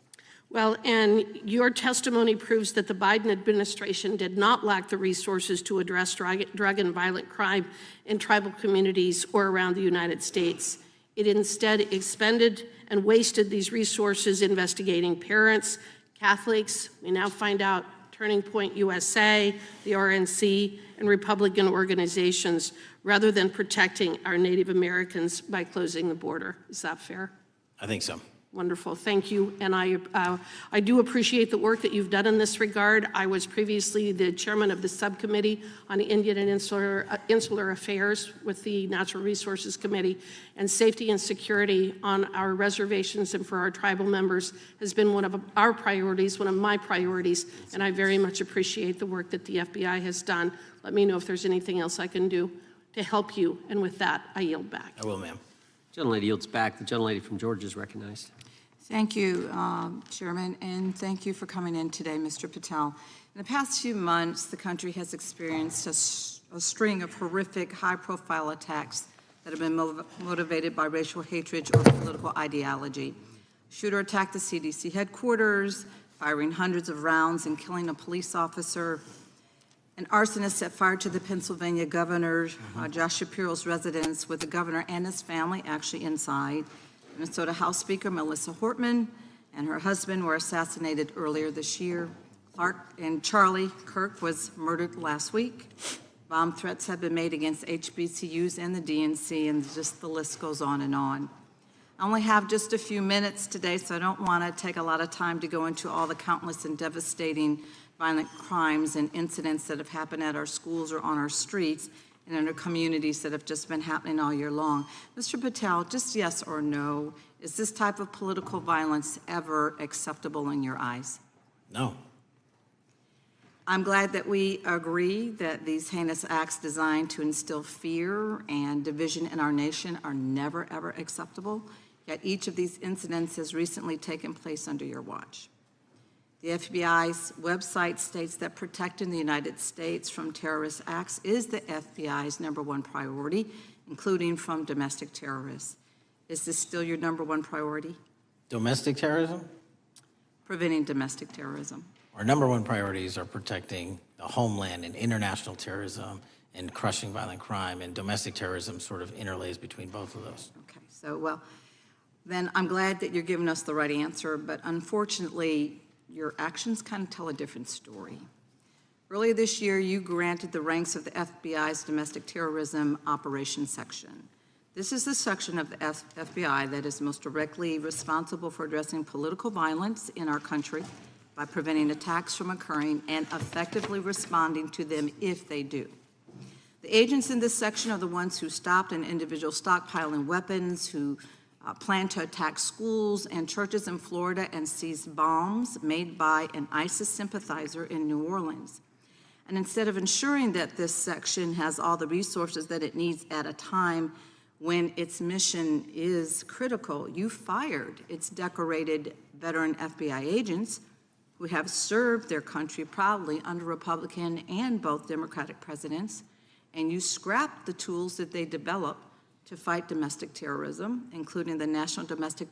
Well, and your testimony proves that the Biden administration did not lack the resources to address drug and violent crime in tribal communities or around the United States. It instead expended and wasted these resources investigating parents, Catholics, we now find out Turning Point USA, the RNC, and Republican organizations, rather than protecting our Native Americans by closing the border. Is that fair? I think so. Wonderful, thank you. And I do appreciate the work that you've done in this regard. I was previously the chairman of the subcommittee on Indian and Insular Affairs with the Natural Resources Committee, and safety and security on our reservations and for our tribal members has been one of our priorities, one of my priorities, and I very much appreciate the work that the FBI has done. Let me know if there's anything else I can do to help you, and with that, I yield back. I will, ma'am. Gentlelady yields back. The gentlelady from Georgia is recognized. Thank you, Chairman, and thank you for coming in today, Mr. Patel. In the past few months, the country has experienced a string of horrific, high-profile attacks that have been motivated by racial hatred or political ideology. Shooter attacked the CDC headquarters, firing hundreds of rounds and killing a police officer. An arsonist set fire to the Pennsylvania governor, Josh Shapiro's residence, with the governor and his family actually inside. Minnesota House Speaker Melissa Hortman and her husband were assassinated earlier this year. Clark and Charlie Kirk was murdered last week. Bomb threats have been made against HBCUs and the DNC, and just the list goes on and on. I only have just a few minutes today, so I don't want to take a lot of time to go into all the countless and devastating violent crimes and incidents that have happened at our schools or on our streets and in our communities that have just been happening all year long. Mr. Patel, just yes or no, is this type of political violence ever acceptable in your eyes? No. I'm glad that we agree that these heinous acts designed to instill fear and division in our nation are never, ever acceptable, yet each of these incidents has recently taken place under your watch. The FBI's website states that protecting the United States from terrorist acts is the FBI's #1 priority, including from domestic terrorists. Is this still your #1 priority? Domestic terrorism? Preventing domestic terrorism. Our #1 priorities are protecting the homeland and international terrorism and crushing violent crime, and domestic terrorism sort of interlays between both of those. Okay, so well, then I'm glad that you're giving us the right answer, but unfortunately, your actions kind of tell a different story. Earlier this year, you granted the ranks of the FBI's Domestic Terrorism Operations Section. This is the section of the FBI that is most directly responsible for addressing political violence in our country by preventing attacks from occurring and effectively responding to them if they do. The agents in this section are the ones who stopped an individual stockpiling weapons, who planned to attack schools and churches in Florida and seized bombs made by an ISIS sympathizer in New Orleans. And instead of ensuring that this section has all the resources that it needs at a time when its mission is critical, you fired its decorated veteran FBI agents who have served their country proudly under Republican and both Democratic presidents, and you scrapped the tools that they developed to fight domestic terrorism, including the National Domestic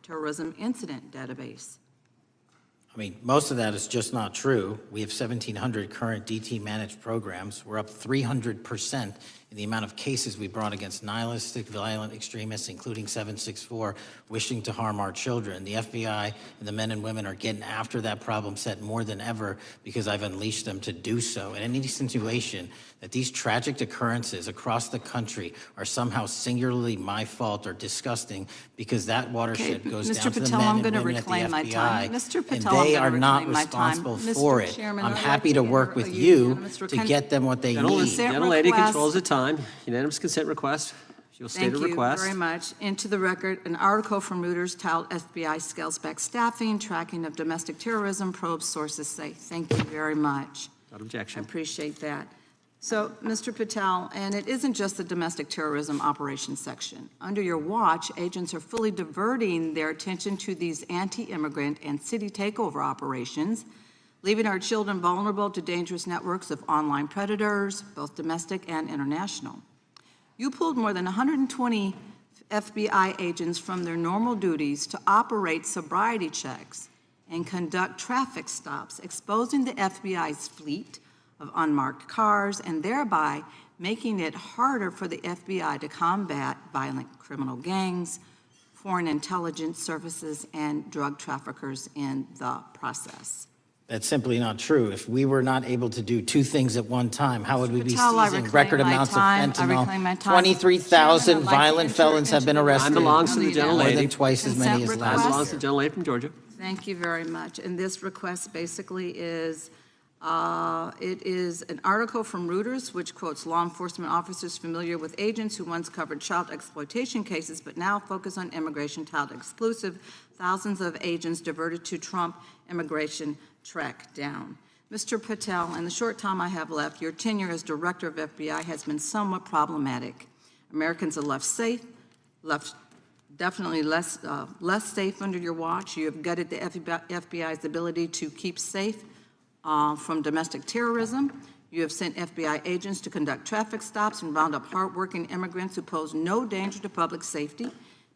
Terrorism Incident Database. I mean, most of that is just not true. We have 1,700 current DT-managed programs. We're up 300% in the amount of cases we brought against nihilistic, violent extremists, including 764, wishing to harm our children. The FBI and the men and women are getting after that problem set more than ever because I've unleashed them to do so. And any insinuation that these tragic occurrences across the country are somehow singularly my fault or disgusting because that watershed goes down to the men and women at the FBI, and they are not responsible for it. I'm happy to work with you to get them what they need. Gentlelady controls the time. Unanimous consent request. She'll state a request. Thank you very much. Into the record, an article from Reuters titled FBI Scales Back Staffing, Tracking of Domestic Terrorism, Probes Sources Say. Thank you very much. Without objection. I appreciate that. So, Mr. Patel, and it isn't just the domestic terrorism operations section. Under your watch, agents are fully diverting their attention to these anti-immigrant and city takeover operations, leaving our children vulnerable to dangerous networks of online predators, both domestic and international. You pulled more than 120 FBI agents from their normal duties to operate sobriety checks and conduct traffic stops, exposing the FBI's fleet of unmarked cars and thereby making it harder for the FBI to combat violent criminal gangs, foreign intelligence services, and drug traffickers in the process. That's simply not true. If we were not able to do two things at one time, how would we be Patel, seizing record amounts of fentanyl? 23,000 23,000 violent felons have been arrested. Time belongs to the gentlelady. More than twice as many as last Time belongs year. to the gentlelady from Georgia. Thank you very much. And this request basically is, it is an article from Reuters, which quotes law enforcement officers familiar with agents who once covered child exploitation cases, but now focus on immigration child exclusive. Thousands of agents diverted to Trump immigration track down. Mr. Patel, in the short time I have left, your tenure as director of FBI has been somewhat problematic. Americans are left safe, definitely less safe under your watch. You have gutted the FBI's ability to keep safe from domestic terrorism. You have sent FBI agents to conduct traffic stops and round up hardworking immigrants who pose no danger to public safety.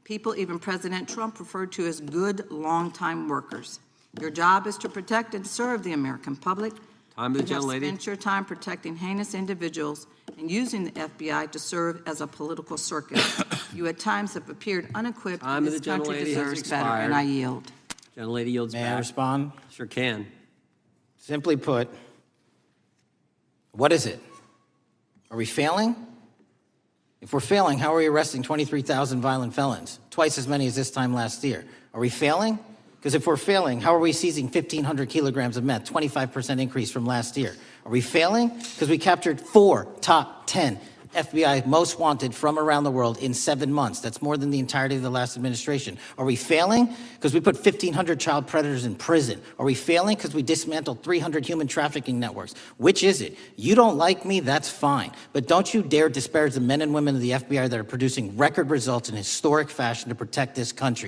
People even President Trump referred to as good, long-time workers. Your job is to protect and serve the American public. Time of the You have gentlelady. spent your time protecting heinous individuals and using the FBI to serve as a political circus. You at times have appeared unequipped. Time and of this the country gentlelady has deserves better, and I yield. Gentlelady yields back. May I respond? Sure can. Simply put, what is it? Are we failing? If we're failing, how are we arresting 23,000 violent felons? Twice as many as this time last year. Are we failing? Because if we're failing, how are we seizing 1,500 kilograms of meth, 25% increase from last year? Are we failing? Because we captured 4 top 10 FBI most wanted from around the world in 7 months. That's more than the entirety of the last administration. Are we failing? Because we put 1,500 child predators in prison. Are we failing? Because we dismantled 300 human trafficking networks. Which is it? You don't like me, that's fine. But don't you dare disparage the men and women of the FBI that are producing record results in historic fashion to protect this country.